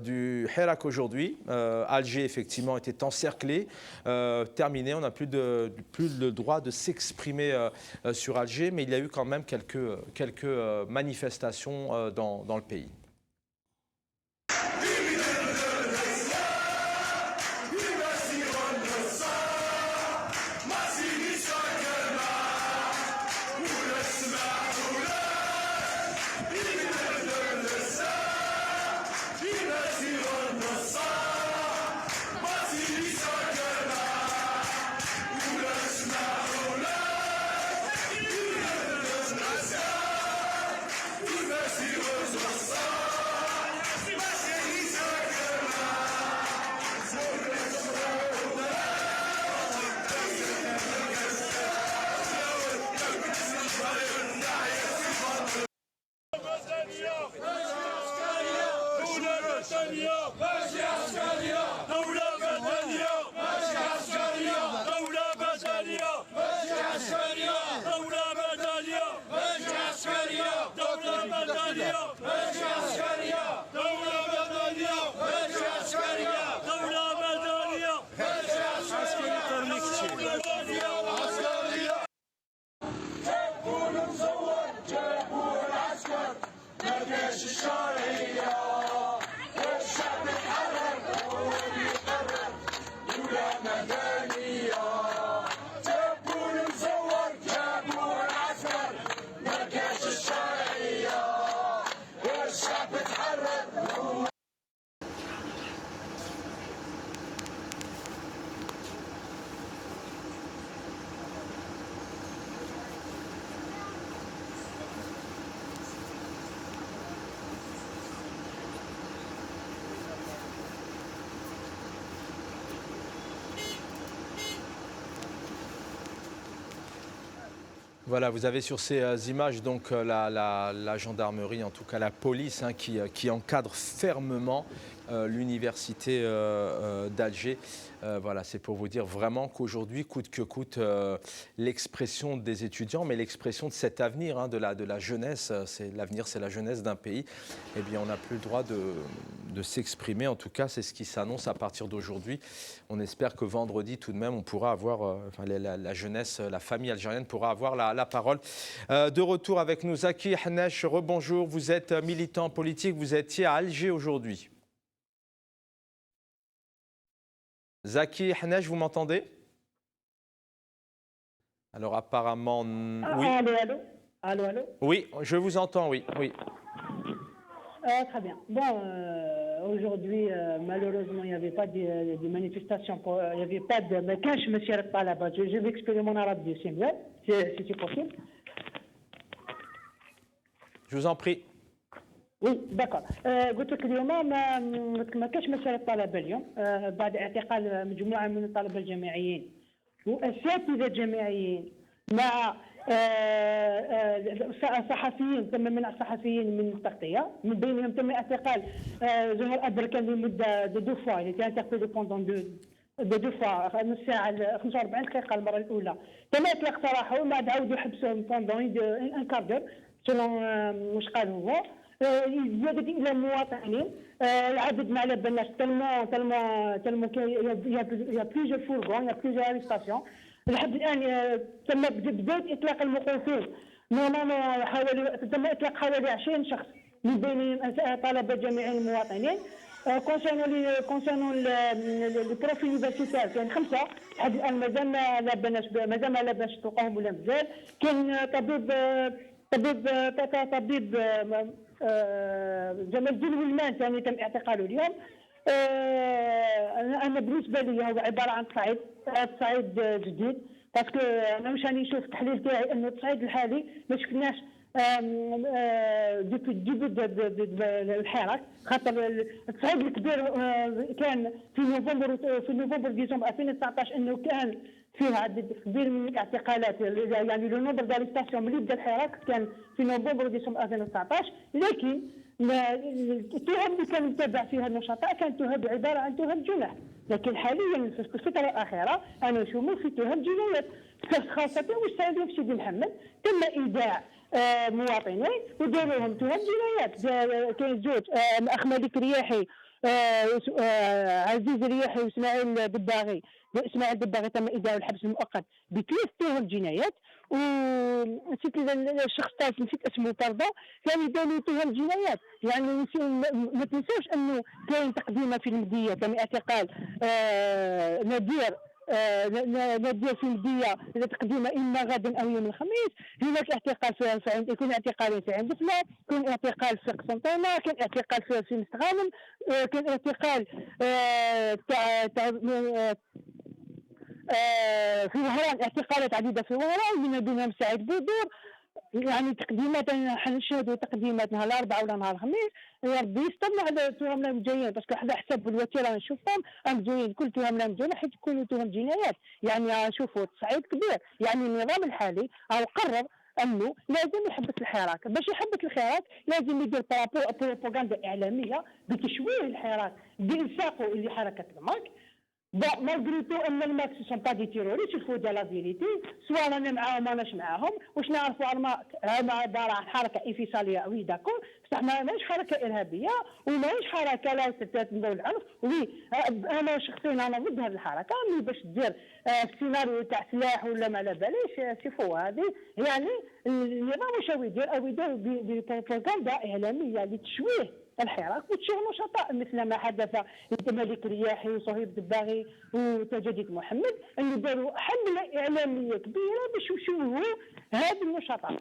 du Hirak aujourd'hui. Alger, effectivement, était encerclé, terminé. On n'a plus le droit de s'exprimer sur Alger, mais il y a eu quand même quelques manifestations dans le pays. Voilà, vous avez sur ces images donc la gendarmerie, en tout cas la police, qui encadre fermement l'université d'Alger. Voilà, c'est pour vous dire vraiment qu'aujourd'hui, coûte que coûte, l'expression des étudiants, mais l'expression de cet avenir, de la jeunesse, l'avenir, c'est la jeunesse d'un pays, eh bien, on n'a plus le droit de s'exprimer. En tout cas, c'est ce qui s'annonce à partir d'aujourd'hui. On espère que vendredi, tout de même, on pourra avoir, la jeunesse, la famille algérienne pourra avoir la parole. De retour avec nous, Zaki Hanesh, rebonjour. Vous êtes militant politique, vous étiez à Alger aujourd'hui. Zaki Hanesh, vous m'entendez? Alors apparemment, oui. Allô. Oui, je vous entends, oui. Très bien. Bon, aujourd'hui, malheureusement, il n'y avait pas de manifestation, il n'y avait pas de... Mais quand je me suis arrêté là-bas, je vais expliquer mon arabe du Sénégal, si c'est possible. Je vous en prie. وي داكور قلت لك اليوم ما كاش مساله طلبه اليوم بعد اعتقال مجموعه من الطلبه الجامعيين واساتذه جامعيين مع صحفيين تم منع صحفيين من التغطيه من بينهم تم اعتقال زهر أدركان لمده دو فوا اللي كانت تغطي بوندون دو فوا نص ساعه 45 دقيقه المره الاولى تم اطلاق سراحه ومن بعد عاودوا يحبسهم بوندون ان كاردور سولون واش قال هو زيادة إلى المواطنين العدد ما على بالناش تلمو يا بليزيور فورغون يا بليزيور اريستاسيون لحد الآن تم بداية إطلاق الموقوفين تم إطلاق حوالي 20 شخص من بين طلبة جامعيين المواطنين كونسيرنون البروف يونيفرسيتير كاين 5 لحد الآن مازال ما لاباش طلقوهم ولا مازال كاين طبيب جمال الدين ولمان ثاني تم اعتقاله اليوم. انا بالنسبه لي هو عباره عن تصعيد جديد باسكو انا واش راني نشوف التحليل تاعي انه التصعيد الحالي ما شفناش ديبي الحراك خاطر التصعيد الكبير كان في نوفمبر ديسمبر 2019 انه كان فيه عدد كبير من الاعتقالات يعني لو نومبر داريستاسيون ملي بدا الحراك كان في نوفمبر ديسمبر 2019 لكن التهم اللي كان متابع فيها النشطاء كانت تهم عباره عن تهم جنح لكن حاليا في الفتره الاخيره انا نشوفوا في تهم جنايات خاصه واش صاير في سيدي محمد تم ايداع مواطنين وداروا لهم تهم جنايات كاين زوج الاخ مالك رياحي عزيز رياحي واسماعيل دباغي تم ايداعه الحبس المؤقت بثلاث تهم جنايات ونسيت الشخص الثالث نسيت اسمه برضه كان يداروا تهم جنايات يعني ما تنساوش انه كاين تقديمه في المديه تم اعتقال نادير في المديه تقديمه اما غدا او يوم الخميس هناك اعتقال في يكون اعتقالين في عند فلان كان اعتقال في قسنطينه كان اعتقال في مستغانم كان اعتقال في وهران اعتقالات عديده في وهران من بينهم سعيد بودور يعني تقديمات حنشهدوا تقديمات نهار الاربعاء ولا نهار الخميس ربي يسترنا على تهم المجايين باسكو حدا حسب الوتيره نشوفهم المجايين كل تهم المجايين حيت يكونوا تهم جنايات يعني نشوفوا تصعيد كبير يعني النظام الحالي او قرر انه لازم يحبس الحراك باش يحبس الحراك لازم يدير بروباغندا اعلاميه بتشويه الحراك بإلصاقه اللي حركه المارك malgré tout ان الماك سي سون با دي تيروريست الفو ديال لا فيريتي سواء رانا معاهم ماناش معاهم واش نعرفوا عباره عن حركه انفصاليه وي داكور بصح ماهيش حركه ارهابيه وماهيش حركه لا تتبع العنف وي انا شخصيا انا ضد هذه الحركه مي باش دير سيناريو تاع سلاح ولا ما على باليش سيفو هذه يعني النظام واش يدير بروباغندا اعلاميه لتشويه الحراك وتشوه نشطاء مثل ما حدث لمالك رياحي وصهيب دباغي وتجديد محمد انه داروا حمله اعلاميه كبيره باش يشوهوا هذه النشطاء.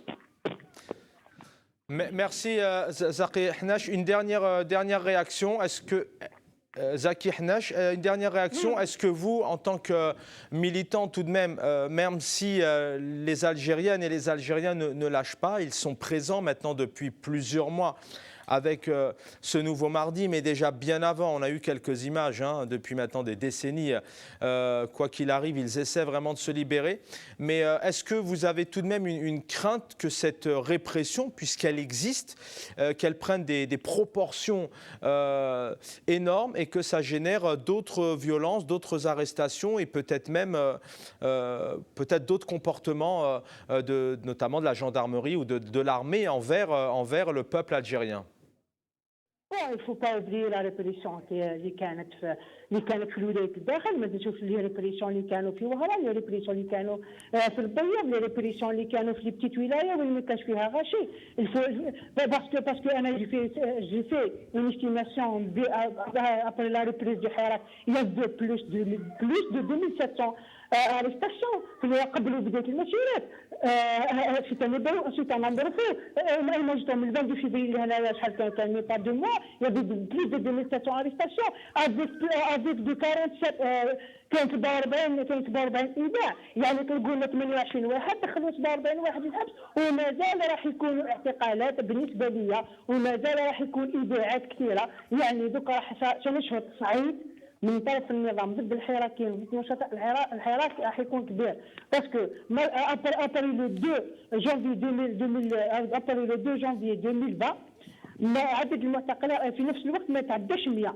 Merci Zaki Hnash. Une dernière réaction. Est-ce que Zaki Hnash, une dernière réaction. Est-ce que vous, en tant que militant tout de même si les Algériennes et les Algériens ne lâchent pas, ils sont présents maintenant depuis plusieurs mois avec ce nouveau mardi, mais déjà bien avant, on a eu quelques images depuis maintenant des décennies. Quoi qu'il arrive, ils essaient vraiment de se libérer. Mais est-ce que vous avez tout de même une crainte que cette répression, puisqu'elle existe, qu'elle prenne des proportions énormes et que ça génère d'autres violences, d'autres arrestations et peut-être même d'autres comportements, notamment de la gendarmerie ou de l'armée envers le peuple algérien? il faut pas oublier la répression اللي كانت في الولايات الداخل ما تشوف لي ريبريسيون اللي كانوا في وهران لي ريبريسيون اللي كانوا في البيض لي ريبريسيون اللي كانوا في بتيت ولايه وين ما كانش فيها غاشي باسكو انا جي في une estimation après la reprise du Hirak il y a plus de 2700 arrestations قبل بدايه المسيرات c'est un embarrassé. Moi, j'étais le 22 février, il y a 2 mois, il y avait plus de 2700 arrestations, avec de 47 كان 44 ايداع يعني كنقول لك 28 واحد دخلوا 47 واحد الحبس ومازال راح يكونوا اعتقالات بالنسبه لي ومازال راح يكون ايداعات كثيره يعني دوك راح سنشهد تصعيد من طرف النظام ضد الحراكيين ضد نشطاء الحراك راح يكون كبير باسكو ابري لو 2 جانفي 2020 عدد المعتقلات في نفس الوقت ما تعداش 100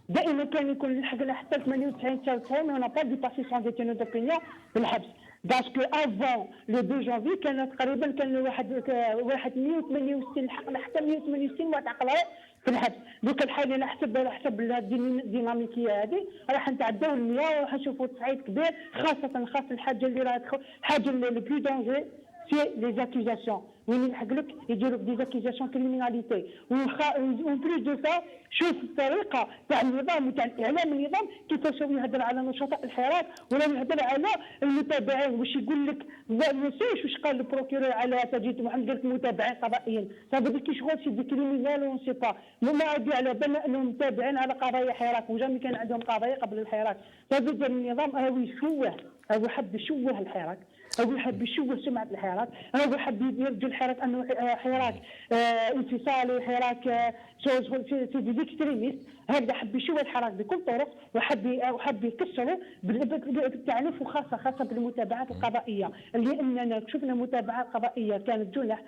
دائما كان يكون الحق حتى 98 99 انا با ديباسي سون ديتينو دوبينيون في الحبس باسكو افون لو 2 جانفي كان تقريبا كان واحد 168 حتى 168 معتقلات في الحبس دوك الحالي على حسب الديناميكيه هذه راح نتعداو ال 100 وراح نشوفوا تصعيد كبير خاصه الحاجه اللي راه الحاجه اللي بلو دونجي سي لي زاكوزاسيون وين يلحق لك يديروا دي زاكوزاسيون كريميناليتي اون بلوس دو سا شوف الطريقه تاع النظام وتاع الاعلام النظام كيفاش هو يهضر على نشطاء الحراك ولا يهضر على المتابعين واش يقول لك ما نسيش واش قال البروكيرور على سجيد محمد قال لك متابعين قضائيين صافي كي شغل سي دي كريمينال اون سي با ما عادي على بالنا انهم متابعين على قضايا حراك وجامي كان عندهم قضايا قبل الحراك صافي النظام هو يشوه هو حب يشوه الحراك هو يحب يشوه سمعة الحراك هو يحب يرجع الحراك انه حراك انفصالي حراك سي دي اكستريميست هذا حب يشوه الحراك بكل طرق وحب يكسره بالتعنيف وخاصه بالمتابعات القضائيه اللي اننا شفنا متابعات قضائيه كانت جنح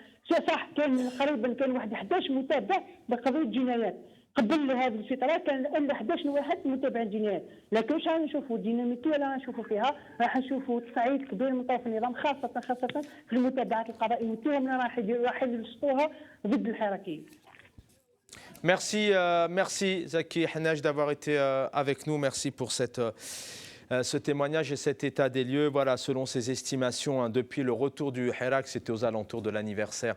صح كان قريبا كان واحد 11 متابع بقضيه جنايات قبل هذه الفتره كان الا 11 واحد متابعين جنايات لكن واش غنشوفوا الديناميكيه اللي غنشوفوا فيها راح نشوفوا تصعيد كبير من طرف النظام خاصه في المتابعات القضائيه والتهم اللي راح يلصقوها ضد الحراكيين. Merci Zaki Hannaj d'avoir été avec nous. Merci pour ce témoignage et cet état des lieux. Voilà, selon ses estimations, depuis le retour du Hirak, c'était aux alentours de l'anniversaire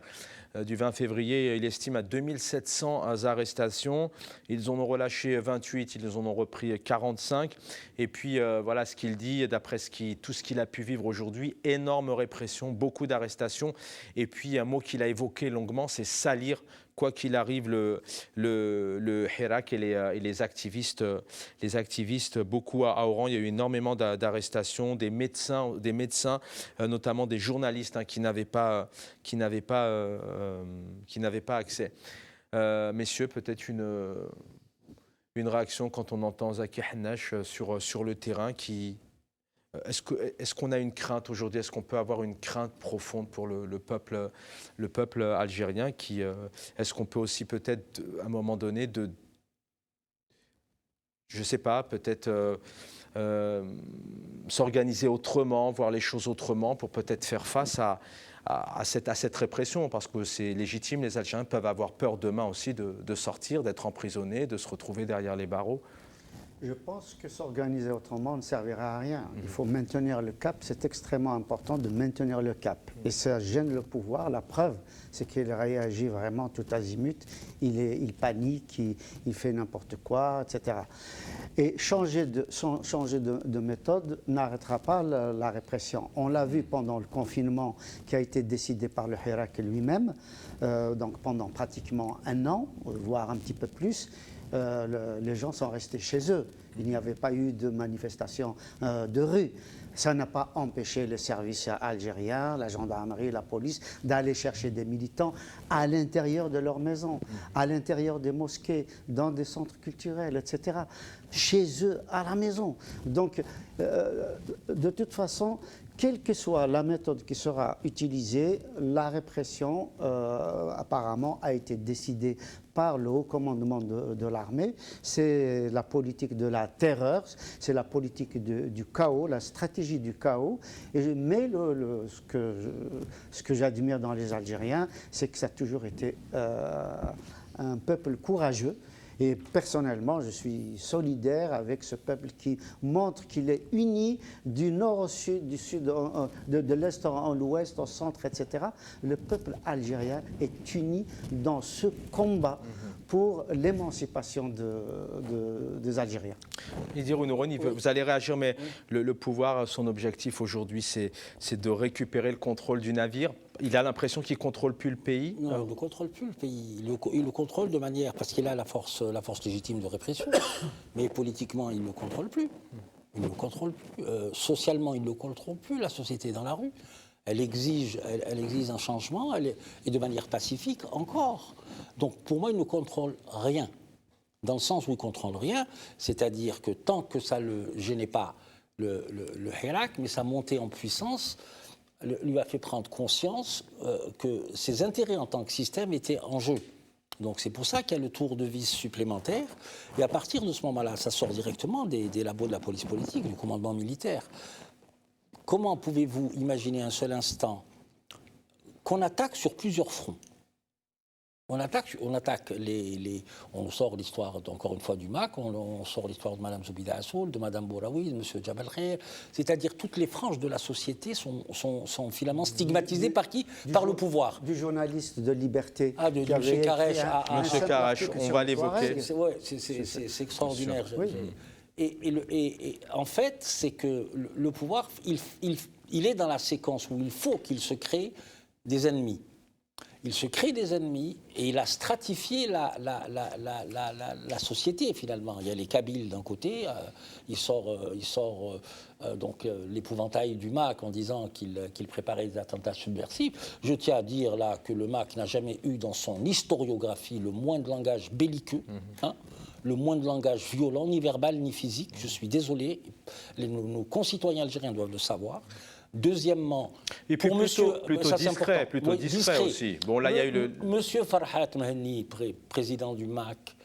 du 20 février, il estime à 2700 arrestations. Ils en ont relâché 28, ils en ont repris 45. Et puis voilà ce qu'il dit, d'après tout ce qu'il a pu vivre aujourd'hui, énorme répression, beaucoup d'arrestations. Et puis un mot qu'il a évoqué longuement, c'est salir, quoi qu'il arrive, le Hirak et les activistes, beaucoup à Oran. Il y a eu énormément d'arrestations, des médecins, notamment des journalistes qui n'avaient pas accès. Messieurs, peut-être une réaction quand on entend Zaki Hannaj sur le terrain. Est-ce qu'on a une crainte aujourd'hui? Est-ce qu'on peut avoir une crainte profonde pour le peuple algérien est-ce qu'on peut aussi peut-être, à un moment donné, je ne sais pas, peut-être s'organiser autrement, voir les choses autrement pour peut-être faire face à cette répression, parce que c'est légitime, les Algériens peuvent avoir peur demain aussi de sortir, d'être emprisonnés, de se retrouver derrière les barreaux. Je pense que s'organiser autrement ne servira à rien. Il faut maintenir le cap. C'est extrêmement important de maintenir le cap. Et ça gêne le pouvoir. La preuve, c'est qu'il réagit vraiment tout azimut. Il panique, il fait n'importe quoi, etc. Et changer de méthode n'arrêtera pas la répression. On l'a vu pendant le confinement qui a été décidé par le Hirak lui-même, donc pendant pratiquement 1 an, voire un petit peu plus. Les gens sont restés chez eux. Il n'y avait pas eu de manifestation de rue. Ça n'a pas empêché les services algériens, la gendarmerie, la police, d'aller chercher des militants à l'intérieur de leur maison, à l'intérieur des mosquées, dans des centres culturels, etc. Chez eux, à la maison. Donc, de toute façon, quelle que soit la méthode qui sera utilisée, la répression, apparemment, a été décidée par le haut commandement de l'armée. C'est la politique de la terreur, c'est la politique du chaos, la stratégie du chaos. Mais ce que j'admire dans les Algériens, c'est que ça a toujours été un peuple courageux. Et personnellement, je suis solidaire avec ce peuple qui montre qu'il est uni du nord au sud, de l'est en l'ouest, au centre, etc. Le peuple algérien est uni dans ce combat pour l'émancipation des Algériens. Idir Nourouni, vous allez réagir, mais le pouvoir, son objectif aujourd'hui, c'est de récupérer le contrôle du navire. Il a l'impression qu'il ne contrôle plus le pays. Non, il ne contrôle plus le pays. Il le contrôle de manière, parce qu'il a la force légitime de répression, mais politiquement, il ne le contrôle plus. Il ne le contrôle plus. Socialement, il ne le contrôle plus, la société est dans la rue. Elle exige un changement, et de manière pacifique encore. Donc pour moi, il ne contrôle rien. Dans le sens où il ne contrôle rien, c'est-à-dire que tant que ça ne le gênait pas, le Hirak, mais sa montée en puissance lui a fait prendre conscience que ses intérêts en tant que système étaient en jeu. Donc c'est pour ça qu'il y a le tour de vis supplémentaire. Et à partir de ce moment-là, ça sort directement des labos de la police politique, du commandement militaire. Comment pouvez-vous imaginer un seul instant qu'on attaque sur plusieurs fronts? On attaque on sort l'histoire, encore une fois, du MAC, on sort l'histoire de Mme Zoubida Assoul, de Mme Bouraoui, de M. Jabal Khair, c'est-à-dire toutes les franges de la société sont finalement stigmatisées par qui? Par le pouvoir. Du journaliste de Liberté. Ah, de M. Karesh. M. Karesh, on va l'évoquer. C'est extraordinaire. Oui. Et en fait, c'est que le pouvoir, il est dans la séquence où il faut qu'il se crée des ennemis. Il se crée des ennemis et il a stratifié la société, finalement. Il y a les Kabyles d'un côté, il sort donc l'épouvantail du MAC en disant qu'il préparait des attentats subversifs. Je tiens à dire là que le MAC n'a jamais eu dans son historiographie le moindre langage belliqueux, le moindre langage violent, ni verbal, ni physique. Je suis désolé, nos concitoyens algériens doivent le savoir. Deuxièmement, et puis plutôt discret aussi. Bon, là, il y a eu Monsieur Farhat Mahanni, président du MAC,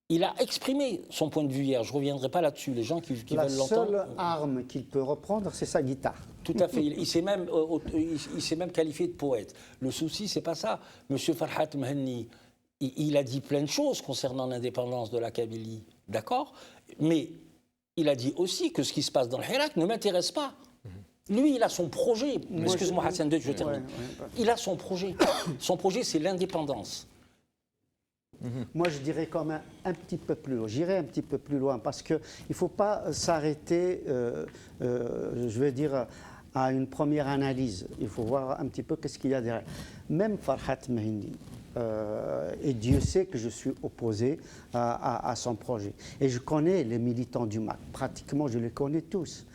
il a exprimé son point de vue hier. Je ne reviendrai pas là-dessus. Les gens qui veulent l'entendre. La seule arme qu'il peut reprendre, c'est sa guitare. Tout à fait. Il s'est même qualifié de poète. Le souci, c'est pas ça. Monsieur Farhat Mahanni, il a dit plein de choses concernant l'indépendance de la Kabylie, d'accord? Mais il a dit aussi que ce qui se passe dans le Hirak ne m'intéresse pas. Lui, il a son projet. Excuse-moi, Hassan II, je termine. Il a son projet. Son projet, c'est l'indépendance. Moi, je dirais quand même un petit peu plus loin. J'irai un petit peu plus loin parce qu'il ne faut pas s'arrêter, je vais dire, à une première analyse. Il faut voir un petit peu qu'est-ce qu'il y a derrière. Même Farhat Mahanni, et Dieu sait que je suis opposé à son projet. Et je connais les militants du MAC. Pratiquement, je les connais tous.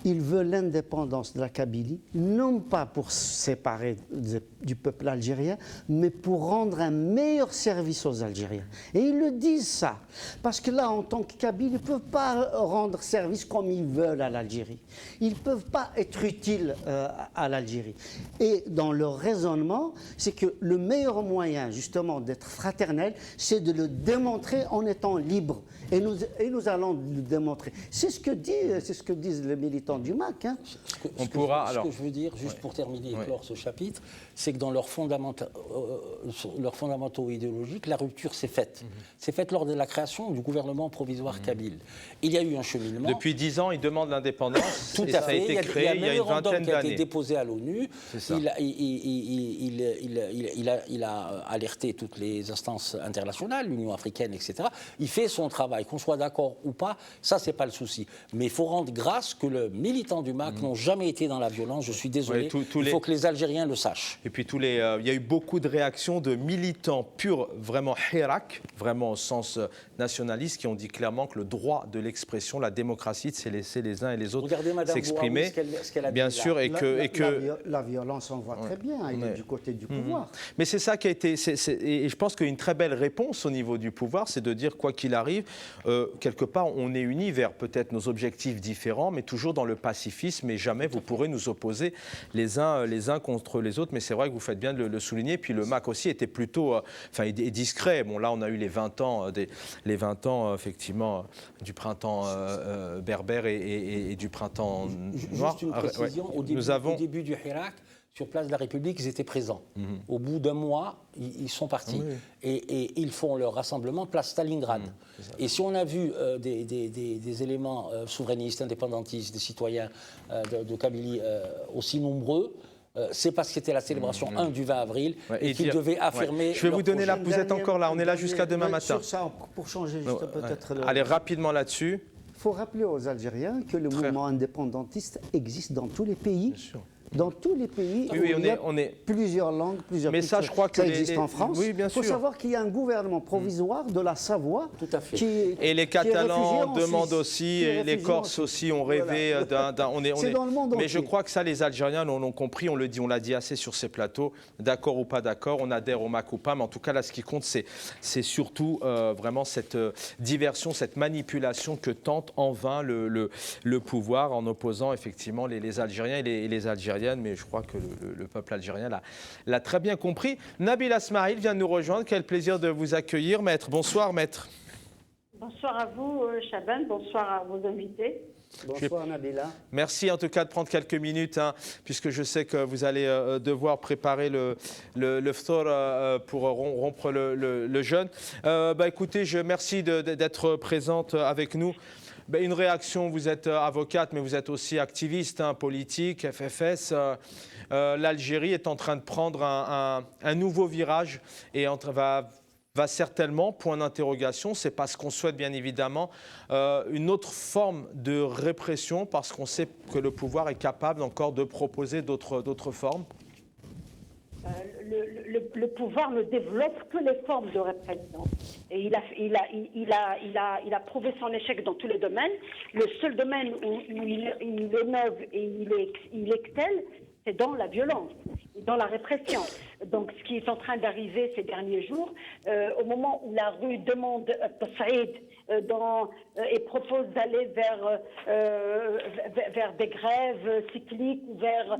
Il veut l'indépendance de la Kabylie, non pas pour se séparer du peuple algérien, mais pour rendre un meilleur service aux Algériens. Et ils le disent ça, parce que là, en tant que Kabyles, ils ne peuvent pas rendre service comme ils veulent à l'Algérie. Ils ne peuvent pas être utiles à l'Algérie. Et dans leur raisonnement, c'est que le meilleur moyen, justement, d'être fraternel, c'est de le démontrer en étant libre. Et nous allons le démontrer. C'est ce que disent les militants du MAC. Hein. Ce que je veux dire, juste pour terminer et clore ce chapitre, c'est que dans leurs fondamentaux idéologiques, la rupture s'est faite. C'est faite lors de la création du gouvernement provisoire kabyle. Il y a eu un cheminement. Depuis 10 ans, ils demandent l'indépendance. Tout à fait. Ça a été créé il y a une vingtaine d'années. Il y a un mémorandum qui a été déposé à l'ONU. Il a alerté toutes les instances internationales, l'Union africaine, etc. Il fait son travail. Qu'on soit d'accord ou pas, ça, c'est pas le souci. Mais il faut rendre grâce que les militants du MAC n'ont jamais été dans la violence. Je suis désolé. Il faut que les Algériens le sachent. Et puis, il y a eu beaucoup de réactions de militants purs, vraiment Hirak, vraiment au sens nationaliste, qui ont dit clairement que le droit de l'expression, la démocratie, c'est laisser les uns et les autres s'exprimer. Bien sûr, la violence, on voit très bien, il est du côté du pouvoir. Mais c'est ça qui a été... et je pense qu'une très belle réponse au niveau du pouvoir, c'est de dire, quoi qu'il arrive, quelque part, on est unis vers peut-être nos objectifs différents, mais toujours dans le pacifisme, et jamais vous pourrez nous opposer les uns contre les autres. Mais c'est vrai que vous faites bien de le souligner. Puis le MAC aussi était plutôt discret. Bon, là, on a eu les 20 ans, effectivement, du printemps berbère et du printemps noir. Juste une précision, au début du Hirak, sur place de la République, ils étaient présents. Au bout d'un mois, ils sont partis. Et ils font leur rassemblement place Stalingrad. Et si on a vu des éléments souverainistes, indépendantistes, des citoyens de Kabylie aussi nombreux, c'est parce que c'était la célébration 1 du 20 avril et qu'ils devaient affirmer. Je vais vous donner là, vous êtes encore là, on est là jusqu'à demain matin. Sur ça, pour changer juste peut-être. Allez, rapidement là-dessus. Il faut rappeler aux Algériens que le mouvement indépendantiste existe dans tous les pays. Bien sûr. Dans tous les pays Oui, où il y a plusieurs langues, plusieurs Mais ça, je crois que ça existe en France. Oui, bien sûr. Il faut savoir qu'il y a un gouvernement provisoire de la Savoie. Tout à fait. Et les Catalans demandent aussi, et les Corses aussi ont rêvé d'un. C'est dans le monde entier. Mais je crois que ça, les Algériens l'ont compris, on l'a dit assez sur ces plateaux, d'accord ou pas d'accord, on adhère au MAC ou pas, mais en tout cas, là, ce qui compte, c'est surtout vraiment cette diversion, cette manipulation que tente en vain le pouvoir en opposant effectivement les Algériens et les Algériennes, mais je crois que le peuple algérien l'a très bien compris. Nabila Smail vient de nous rejoindre. Quel plaisir de vous accueillir, maître. Bonsoir, maître. Bonsoir à vous, Chaban. Bonsoir à vos invités. Bonsoir, Nabila. Merci en tout cas de prendre quelques minutes, puisque je sais que vous allez devoir préparer le ftor pour rompre le jeûne. Écoutez, merci d'être présente avec nous. Une réaction, vous êtes avocate, mais vous êtes aussi activiste, politique, FFS. L'Algérie est en train de prendre un nouveau virage et va certainement, point d'interrogation, c'est pas ce qu'on souhaite bien évidemment, une autre forme de répression parce qu'on sait que le pouvoir est capable encore de proposer d'autres formes. Le pouvoir ne développe que les formes de répression. Et il a prouvé son échec dans tous les domaines. Le seul domaine où il innove et il excelle, c'est dans la violence, dans la répression. Donc, ce qui est en train d'arriver ces derniers jours, au moment où la rue demande Saïd et propose d'aller vers des grèves cycliques ou vers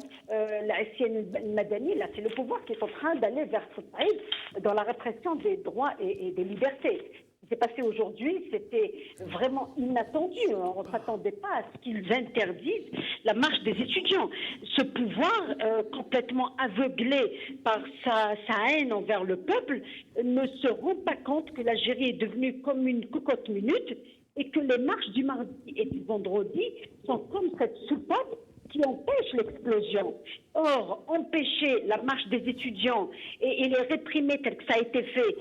l'Aïsienne Madani, là, c'est le pouvoir qui est en train d'aller vers Saïd dans la répression des droits et des libertés. Ce qui s'est passé aujourd'hui, c'était vraiment inattendu. On ne s'attendait pas à ce qu'ils interdisent la marche des étudiants. Ce pouvoir, complètement aveuglé par sa haine envers le peuple, ne se rend pas compte que l'Algérie est devenue comme une cocotte minute et que les marches du mardi et du vendredi sont comme cette soupape qui empêche l'explosion. Or, empêcher la marche des étudiants et les réprimer tel que ça a été fait,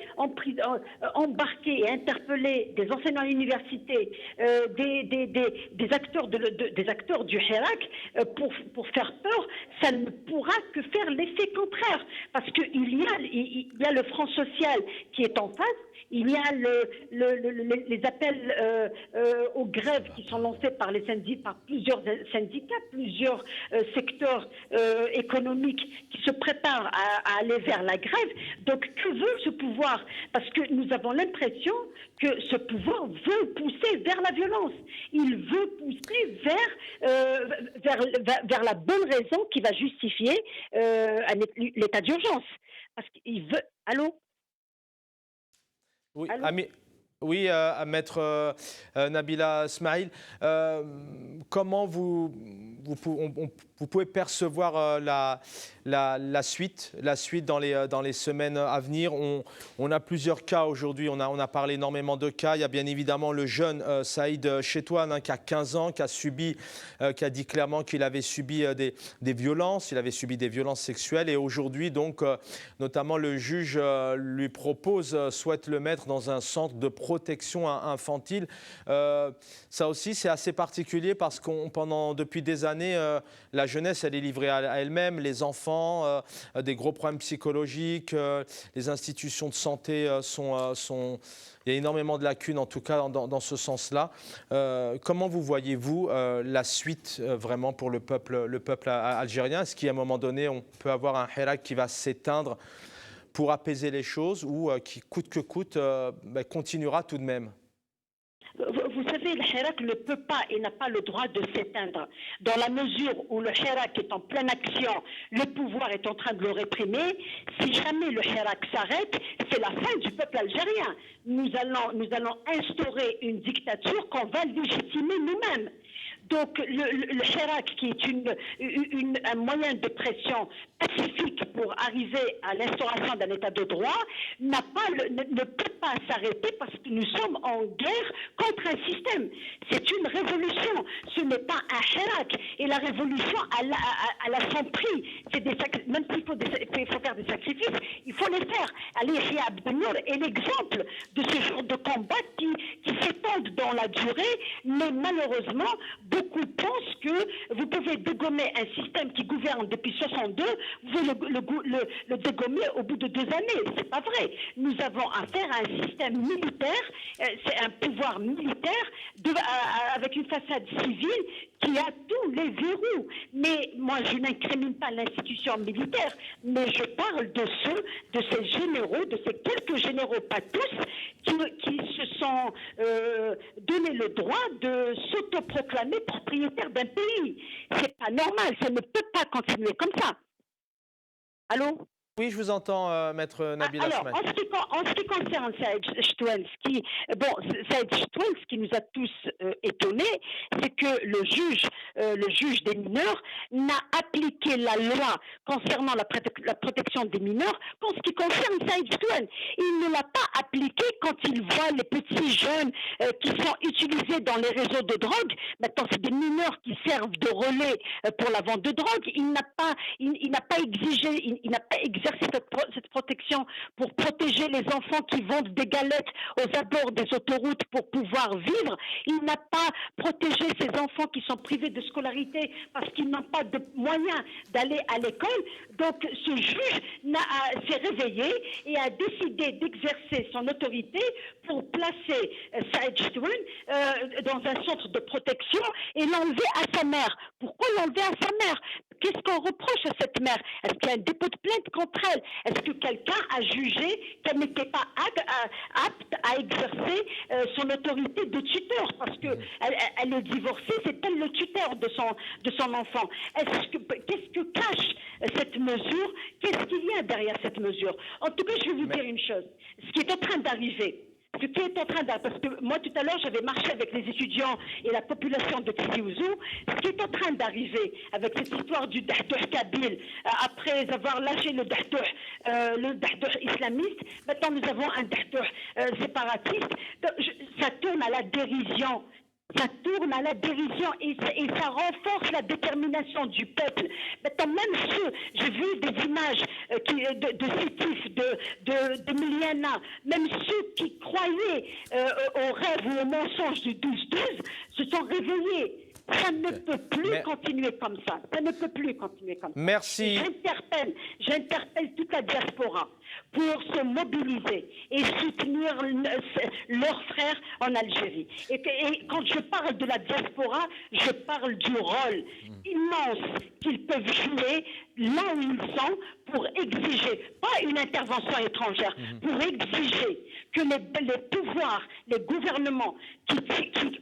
embarquer et interpeller des enseignants à l'université, des acteurs du Hirak pour faire peur, ça ne pourra que faire l'effet contraire. Parce qu'il y a le Front social qui est en face, il y a les appels aux grèves qui sont lancés par plusieurs syndicats, plusieurs secteurs économiques qui se préparent à aller vers la grève. Donc, que veut ce pouvoir? Parce que nous avons l'impression que ce pouvoir veut pousser vers la violence. Il veut pousser vers la bonne raison qui va justifier l'état d'urgence. Parce qu'il veut... Allô? Oui, oui, maître Nabila Smail, comment vous pouvez percevoir la suite dans les semaines à venir? On a plusieurs cas aujourd'hui, on a parlé énormément de cas. Il y a bien évidemment le jeune Saïd Chetouane qui a 15 ans, qui a dit clairement qu'il avait subi des violences, il avait subi des violences sexuelles et aujourd'hui donc notamment le juge lui souhaite le mettre dans un centre de protection infantile. Ça aussi c'est assez particulier parce depuis des années la jeunesse elle est livrée à elle-même, les enfants, des gros problèmes psychologiques, les institutions de santé il y a énormément de lacunes en tout cas dans ce sens-là. Comment vous voyez-vous la suite vraiment pour le peuple algérien? Est-ce qu'à un moment donné on peut avoir un Hirak qui va s'éteindre pour apaiser les choses ou qui coûte que coûte continuera tout de même? Vous savez, le Hirak ne peut pas et n'a pas le droit de s'éteindre. Dans la mesure où le Hirak est en pleine action, le pouvoir est en train de le réprimer. Si jamais le Hirak s'arrête, c'est la fin du peuple algérien. Nous allons instaurer une dictature qu'on va légitimer nous-mêmes. Donc le hirak, qui est un moyen de pression pacifique pour arriver à l'instauration d'un état de droit, ne peut pas s'arrêter parce que nous sommes en guerre contre un système. C'est une révolution, ce n'est pas un hirak. Et la révolution, elle a son prix. Même s'il faut faire des sacrifices, il faut les faire. Ali Yahya Abdel-Nour est l'exemple de ce genre de combat qui s'étendent dans la durée, mais malheureusement, beaucoup pensent que vous pouvez dégommer un système qui gouverne depuis 62, vous pouvez le dégommer au bout de 2 années. C'est pas vrai. Nous avons affaire à un système militaire, c'est un pouvoir militaire avec une façade civile qui a tous les verrous. Mais moi, je n'incrimine pas l'institution militaire, mais je parle de ces généraux, de ces quelques généraux, pas tous, qui se sont donné le droit de s'autoproclamer propriétaires d'un pays. C'est pas normal, ça ne peut pas continuer comme ça. Allô? Oui, je vous entends, Maître Nabil Asmaï. Alors, en ce qui concerne Saïd Chtounski, Saïd Chtounski nous a tous étonnés, c'est que le juge des mineurs n'a appliqué la loi concernant la protection des mineurs qu'en ce qui concerne Saïd Chtoun. Il ne l'a pas appliqué quand il voit les petits jeunes qui sont utilisés dans les réseaux de drogue. Maintenant, c'est des mineurs qui servent de relais pour la vente de drogue. Il n'a pas exigé, il n'a pas exercer cette protection pour protéger les enfants qui vendent des galettes aux abords des autoroutes pour pouvoir vivre. Il n'a pas protégé ces enfants qui sont privés de scolarité parce qu'ils n'ont pas de moyens d'aller à l'école. Donc ce juge s'est réveillé et a décidé d'exercer son autorité pour placer Saïd Chtoun dans un centre de protection et l'enlever à sa mère. Pourquoi l'enlever à sa mère? Qu'est-ce qu'on reproche à cette mère? Est-ce qu'il y a un dépôt de plainte contre elle? Est-ce que quelqu'un a jugé qu'elle n'était pas apte à exercer son autorité de tuteur? Parce qu'elle est divorcée, c'est elle le tuteur de son enfant. Qu'est-ce que cache cette mesure? Qu'est-ce qu'il y a derrière cette mesure? En tout cas, je vais vous dire une chose. Ce qui est en train d'arriver, parce que moi tout à l'heure j'avais marché avec les étudiants et la population de Tizi Ouzou, ce qui est en train d'arriver avec cette histoire du Dahdouh kabyle, après avoir lâché le Dahdouh islamiste, maintenant nous avons un Dahdouh séparatiste, ça tourne à la dérision. Ça tourne à la dérision et ça renforce la détermination du peuple. Maintenant, même j'ai vu des images de Sétif, de Miliana, même ceux qui croyaient au rêve ou au mensonge du 12-12 se sont réveillés. Ça ne peut plus continuer comme ça. Ça ne peut plus continuer comme ça. Merci. J'interpelle toute la diaspora pour se mobiliser et soutenir leurs frères en Algérie. Et quand je parle de la diaspora, je parle du rôle immense qu'ils peuvent jouer là où ils sont pour exiger, pas une intervention étrangère, pour exiger que les pouvoirs, les gouvernements qui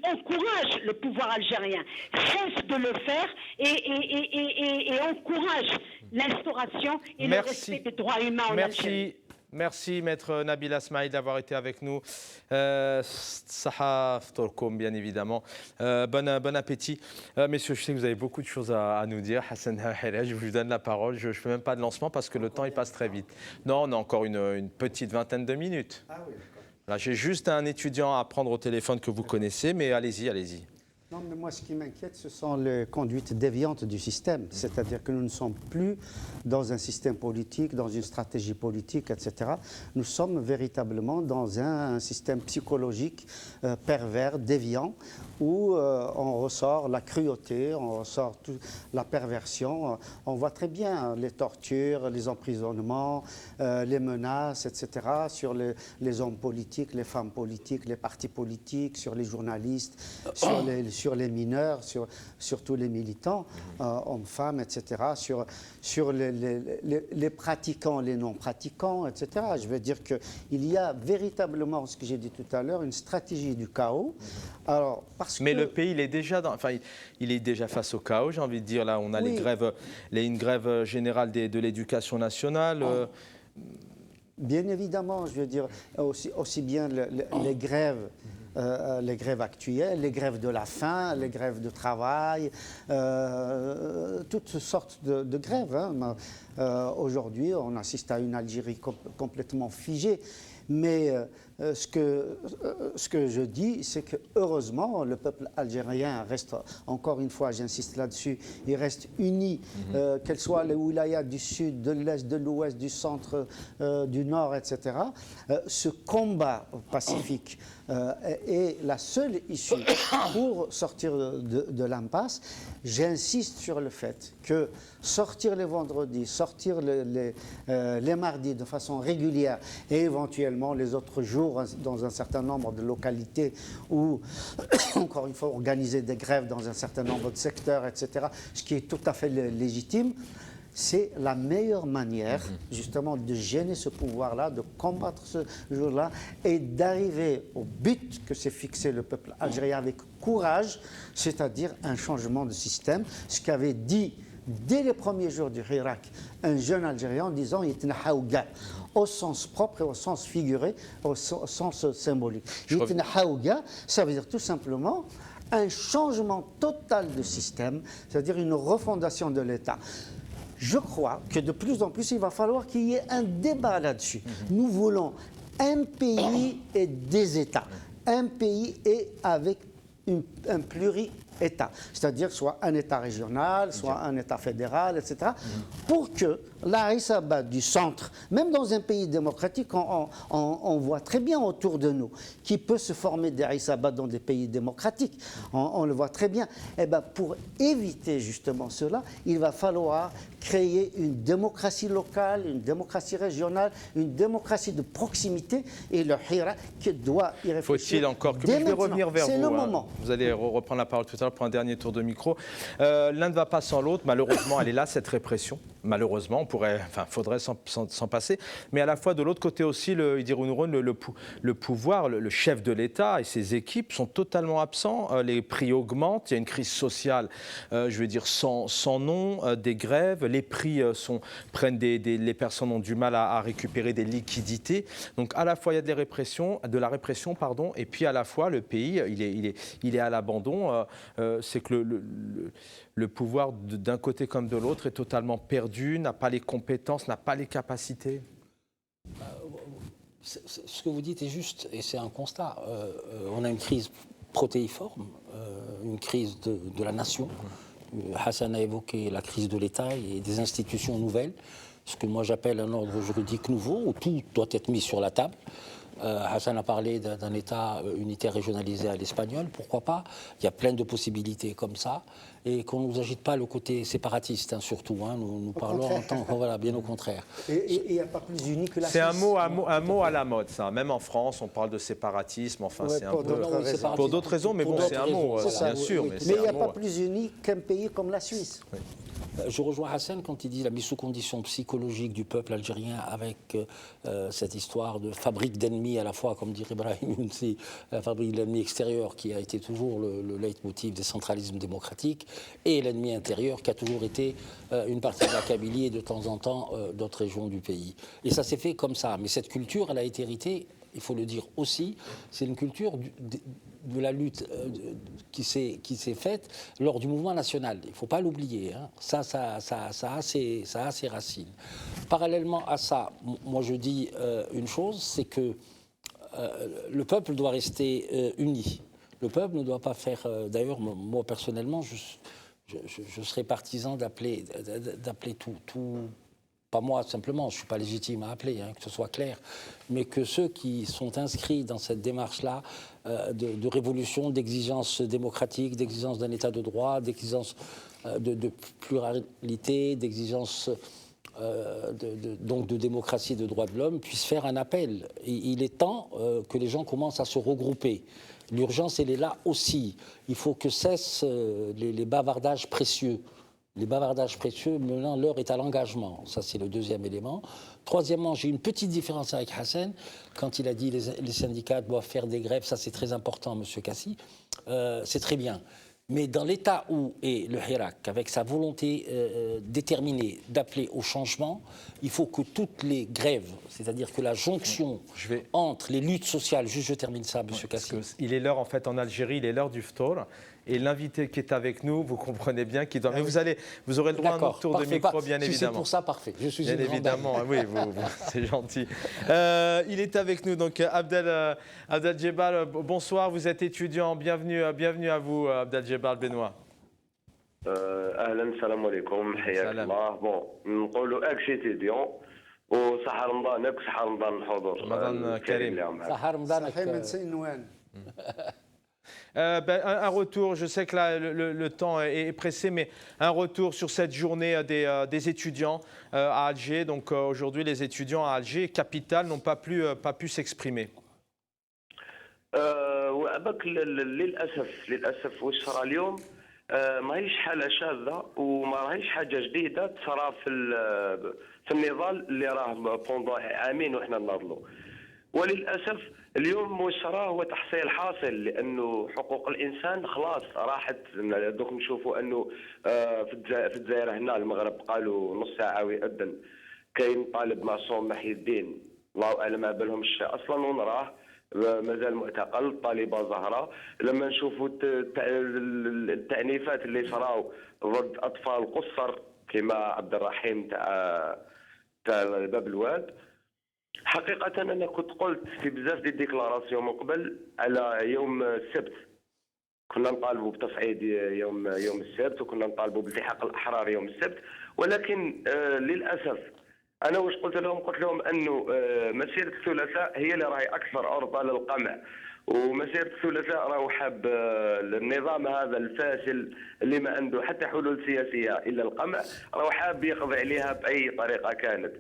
encouragent le pouvoir algérien cessent de le faire et encouragent l'instauration et le respect des droits humains en Algérie. Merci, Maître Nabil Asmaï, d'avoir été avec nous. Saha Ftorkoum, bien évidemment. Bon appétit. Messieurs, je sais que vous avez beaucoup de choses à nous dire. Hassan Hahelej, je vous donne la parole. Je ne fais même pas de lancement parce que le temps il passe très vite. Non, on a encore une petite vingtaine de minutes. Ah oui, d'accord. Là, j'ai juste un étudiant à prendre au téléphone que vous connaissez, mais allez-y, allez-y. Non, mais moi, ce qui m'inquiète, ce sont les conduites déviantes du système. C'est-à-dire que nous ne sommes plus dans un système politique, dans une stratégie politique, etc. Nous sommes véritablement dans un système psychologique pervers, déviant, où on ressort la cruauté, on ressort la perversion. On voit très bien les tortures, les emprisonnements, les menaces, etc. sur les hommes politiques, les femmes politiques, les partis politiques, sur les journalistes, sur les mineurs, sur tous les militants, hommes, femmes, etc., sur les pratiquants, les non-pratiquants, etc. Je veux dire qu'il y a véritablement, ce que j'ai dit tout à l'heure, une stratégie du chaos. Alors, mais le pays, il est déjà face au chaos, j'ai envie de dire. Là, on a une grève générale de l'éducation nationale. Bien évidemment, je veux dire, aussi bien les grèves les grèves actuelles, les grèves de la faim, les grèves de travail, toutes sortes de grèves. Hein. Aujourd'hui, on assiste à une Algérie complètement figée. Mais ce que je dis, c'est que heureusement, le peuple algérien reste, encore une fois, j'insiste là-dessus, il reste uni, qu'elles soient les wilayas du sud, de l'est, de l'ouest, du centre, du nord, etc. Ce combat pacifique est la seule issue pour sortir de l'impasse. J'insiste sur le fait que sortir les vendredis, sortir les mardis de façon régulière et éventuellement les autres jours dans un certain nombre de localités où, encore une fois, organiser des grèves dans un certain nombre de secteurs, etc., ce qui est tout à fait légitime, c'est la meilleure manière, justement, de gêner ce pouvoir-là, de combattre ce jour-là et d'arriver au but que s'est fixé le peuple algérien avec courage, c'est-à-dire un changement de système, ce qu'avait dit dès les premiers jours du Hirak un jeune Algérien en disant « Yitnahaouga » au sens propre et au sens figuré, au sens symbolique. « Yitnahaouga », ça veut dire tout simplement un changement total de système, c'est-à-dire une refondation de l'État. Je crois que de plus en plus, il va falloir qu'il y ait un débat là-dessus. Nous voulons un pays et des États. Un pays et avec un pluri-État. C'est-à-dire soit un État régional, soit un État fédéral, etc. Pour que la Issaba du centre, même dans un pays démocratique, on voit très bien autour de nous qu'il peut se former des Issaba dans des pays démocratiques. On le voit très bien. Et bien, pour éviter justement cela, il va falloir créer une démocratie locale, une démocratie régionale, une démocratie de proximité. Et le Hirak doit y réfléchir. Faut-il encore que je vais revenir vers vous. C'est le moment. Vous allez reprendre la parole tout à l'heure pour un dernier tour de micro. L'un ne va pas sans l'autre. Malheureusement, elle est là, cette répression. Malheureusement, faudrait s'en passer. Mais à la fois, de l'autre côté aussi, le pouvoir, le chef de l'État et ses équipes sont totalement absents. Les prix augmentent. Il y a une crise sociale, je veux dire, sans nom, des grèves. Les prix les personnes ont du mal à récupérer des liquidités. Donc, à la fois, il y a de la répression, et puis à la fois, le pays, il est à l'abandon. C'est que le pouvoir d'un côté comme de l'autre est totalement perdu, n'a pas les compétences, n'a pas les capacités. Ce que vous dites est juste, et c'est un constat. On a une crise protéiforme, une crise de la nation. Hassan a évoqué la crise de l'État et des institutions nouvelles, ce que moi j'appelle un ordre juridique nouveau, où tout doit être mis sur la table. Hassan a parlé d'un État unitaire régionalisé à l'espagnol, pourquoi pas? Il y a plein de possibilités comme ça, et qu'on ne nous agite pas le côté séparatiste, surtout. Nous parlons en tant que... Voilà, bien au contraire. Et il n'y a pas plus uni que la Suisse. C'est un mot à la mode, ça. Même en France, on parle de séparatisme, c'est un peu... Pour d'autres raisons, mais bon, c'est un mot, bien sûr. Mais il n'y a pas plus uni qu'un pays comme la Suisse. Oui. Je rejoins Hassan quand il dit la mise sous condition psychologique du peuple algérien avec cette histoire de fabrique d'ennemis à la fois, comme dirait Ibrahim Younsi, la fabrique de l'ennemi extérieur qui a été toujours le leitmotiv des centralismes démocratiques et l'ennemi intérieur qui a toujours été une partie de la Kabylie et de temps en temps d'autres régions du pays. Et ça s'est fait comme ça. Mais cette culture, elle a été héritée, il faut le dire aussi, c'est une culture de la lutte qui s'est faite lors du mouvement national. Il ne faut pas l'oublier. Ça a ses racines. Parallèlement à ça, moi je dis une chose, c'est que le peuple doit rester uni. Le peuple ne doit pas faire... D'ailleurs, moi personnellement, je serais partisan d'appeler tout pas moi simplement, je ne suis pas légitime à appeler, que ce soit clair, mais que ceux qui sont inscrits dans cette démarche-là de révolution, d'exigence démocratique, d'exigence d'un État de droit, d'exigence de pluralité, d'exigence donc de démocratie et de droits de l'homme, puissent faire un appel. Et il est temps que les gens commencent à se regrouper. L'urgence, elle est là aussi. Il faut que cessent les bavardages précieux. Les bavardages précieux, maintenant, l'heure est à l'engagement. Ça, c'est le deuxième élément. Troisièmement, j'ai une petite différence avec Hassan. Quand il a dit les syndicats doivent faire des grèves, ça, c'est très important, M. Kassi. C'est très bien. Mais dans l'état où est le Hirak, avec sa volonté déterminée d'appeler au changement, il faut que toutes les grèves, c'est-à-dire que la jonction entre les luttes sociales, juste je termine ça, M. Kassim. Il est l'heure en fait en Algérie, il est l'heure du ftour. Et l'invité qui est avec nous, vous comprenez bien qu'il doit. Mais vous aurez le droit à un autre tour de micro, bien évidemment. C'est pour ça, parfait. Je suis bien évidemment, oui, c'est gentil. Il est avec nous, donc Abdel Djebal. Bonsoir, vous êtes étudiant. Bienvenue à vous, Abdel Djebal Benoît. اهلا السلام عليكم حياك الله بون نقولوا اكس ايتيديون وصحة رمضانك صحة رمضان الحضور رمضان كريم صحة رمضانك un retour, je sais que là le temps est pressé, mais un retour sur cette journée des étudiants à Alger. Donc aujourd'hui, les étudiants à Alger, capitale, n'ont pas pu s'exprimer. للأسف واش صرا اليوم ماهيش حالة شاذة وما راهيش حاجة جديدة تصرا في النضال اللي راه بوندو عامين وحنا نناضلوا. وللأسف اليوم واش صرا هو تحصيل حاصل لأنه حقوق الإنسان خلاص راحت. دوك نشوفوا أنه في الجزائر هنا المغرب قالوا نص ساعة ويأذن كاين طالب معصوم محي الدين الله أعلم ما بالهمش أصلا ونراه مازال معتقل. طالبة زهراء لما نشوفوا التعنيفات اللي صراو ضد أطفال قصر كما عبد الرحيم تاع باب الواد. حقيقة أنا كنت قلت في بزاف دي ديكلاراسيون من قبل على يوم السبت كنا نطالبوا بتصعيد يوم السبت وكنا نطالبوا بالتحاق الأحرار يوم السبت. ولكن للأسف أنا واش قلت لهم أنه مسيرة الثلاثاء هي اللي راهي أكثر عرضة للقمع. ومسيرة الثلاثاء راهو حاب النظام هذا الفاشل اللي ما عنده حتى حلول سياسية إلا القمع راهو حاب يقضي عليها بأي طريقة كانت.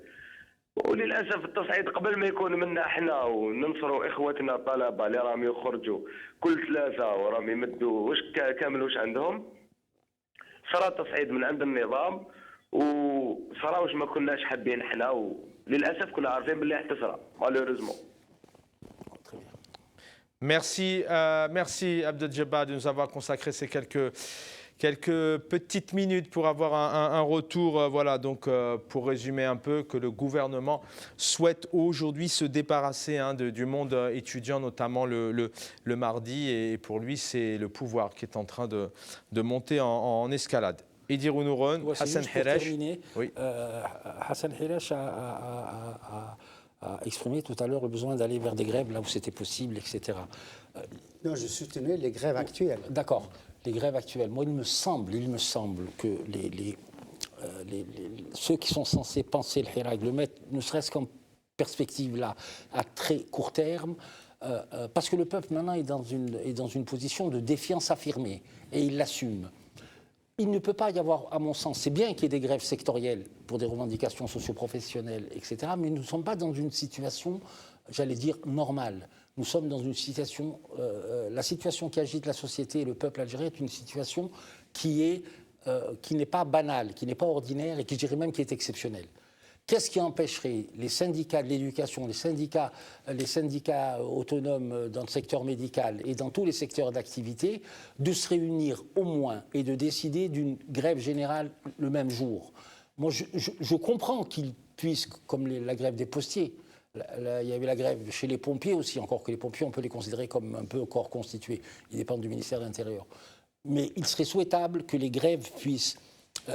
وللأسف التصعيد قبل ما يكون منا احنا وننصروا إخوتنا الطلبة اللي راهم يخرجوا كل ثلاثة وراهم يمدوا واش كامل واش عندهم صرا تصعيد من عند النظام وصرا واش ما كناش حابين احنا وللأسف كنا عارفين باللي احتسرا مالوريزمون. Merci Abdel Djebal de nous avoir consacré ces quelques petites minutes pour avoir un retour. Voilà, donc pour résumer un peu, que le gouvernement souhaite aujourd'hui se débarrasser du monde étudiant, notamment le mardi. Et pour lui, c'est le pouvoir qui est en train de monter en escalade. Edir Ounouron, Hassan Hiresh. Oui. Hassan Hiresh a exprimé tout à l'heure le besoin d'aller vers des grèves là où c'était possible, etc. Non, je soutenais les grèves actuelles. D'accord, les grèves actuelles. Moi, il me semble que ceux qui sont censés penser le Hirak, le mettre ne serait-ce qu'en perspective là, à très court terme, parce que le peuple maintenant est dans une position de défiance affirmée et il l'assume. Il ne peut pas y avoir, à mon sens, c'est bien qu'il y ait des grèves sectorielles pour des revendications socio-professionnelles, etc., mais nous ne sommes pas dans une situation, j'allais dire, normale. Nous sommes dans une situation, la situation qui agite la société et le peuple algérien est une situation qui n'est pas banale, qui n'est pas ordinaire et qui, je dirais même, qui est exceptionnelle. Qu'est-ce qui empêcherait les syndicats de l'éducation, les syndicats autonomes dans le secteur médical et dans tous les secteurs d'activité de se réunir au moins et de décider d'une grève générale le même jour? Moi, je comprends qu'ils puissent, comme la grève des postiers, il y avait la grève chez les pompiers aussi, encore que les pompiers, on peut les considérer comme un peu corps constitué. Ils dépendent du ministère de l'Intérieur. Mais il serait souhaitable que les grèves puissent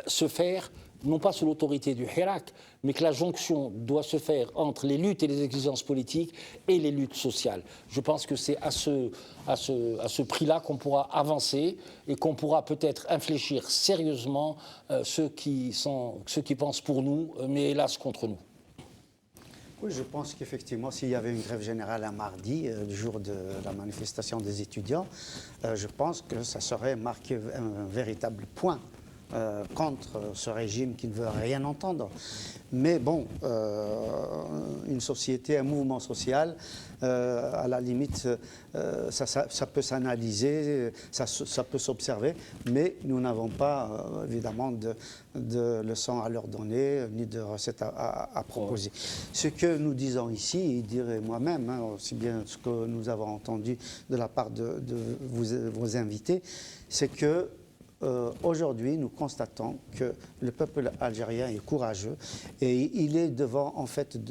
se faire non pas sous l'autorité du Hirak, mais que la jonction doit se faire entre les luttes et les exigences politiques et les luttes sociales. Je pense que c'est à ce prix-là qu'on pourra avancer et qu'on pourra peut-être infléchir sérieusement ceux qui pensent pour nous, mais hélas contre nous. Oui, je pense qu'effectivement, s'il y avait une grève générale un mardi, le jour de la manifestation des étudiants, je pense que ça serait marqué un véritable point contre ce régime qui ne veut rien entendre. Mais bon, une société, un mouvement social, à la limite, ça peut s'analyser, ça peut s'observer, mais nous n'avons pas, évidemment, de leçons à leur donner, ni de recettes à proposer. Ce que nous disons ici, et dirais moi-même, aussi bien ce que nous avons entendu de la part de vos invités, c'est que aujourd'hui, nous constatons que le peuple algérien est courageux et il est devant, en fait,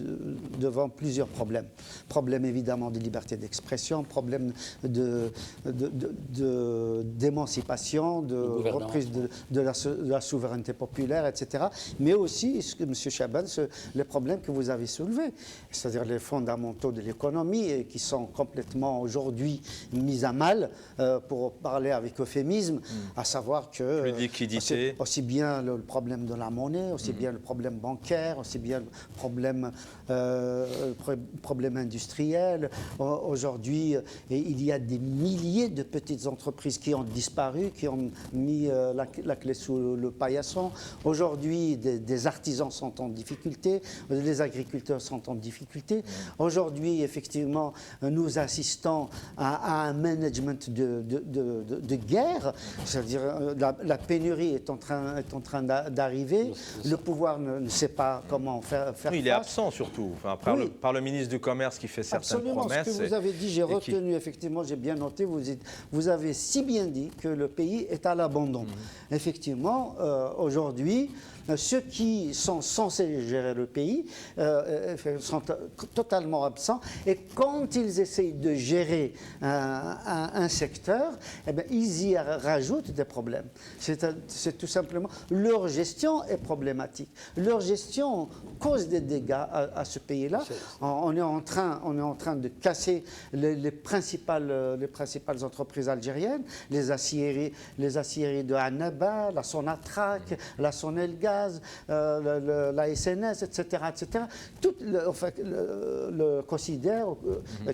devant plusieurs problèmes. Problème évidemment de liberté d'expression, problème d'émancipation, de reprise de la souveraineté populaire, etc. Mais aussi, M. Chaban, les problèmes que vous avez soulevés, c'est-à-dire les fondamentaux de l'économie qui sont complètement aujourd'hui mis à mal, pour parler avec euphémisme, à savoir que aussi bien le problème de la monnaie, aussi bien le problème bancaire, aussi bien le problème industriel. Aujourd'hui, il y a des milliers de petites entreprises qui ont disparu, qui ont mis la clé sous le paillasson. Aujourd'hui, des artisans sont en difficulté, les agriculteurs sont en difficulté. Aujourd'hui, effectivement, nous assistons à un management de guerre, c'est-à-dire la pénurie est en train d'arriver. Le pouvoir ne sait pas comment faire face. Il est absent surtout, par le ministre du Commerce qui fait certaines promesses. Ce que vous avez dit, j'ai retenu, effectivement, j'ai bien noté, vous avez si bien dit que le pays est à l'abandon. Effectivement, aujourd'hui, ceux qui sont censés gérer le pays sont totalement absents, et quand ils essayent de gérer un secteur, eh bien, ils y rajoutent des problèmes. C'est tout simplement, leur gestion est problématique. Leur gestion cause des dégâts à ce pays-là. On est en train de casser les principales entreprises algériennes, les aciéries de Annaba, la Sonatrach, la Sonelgaz, la SNS, etc. Tout le Considère,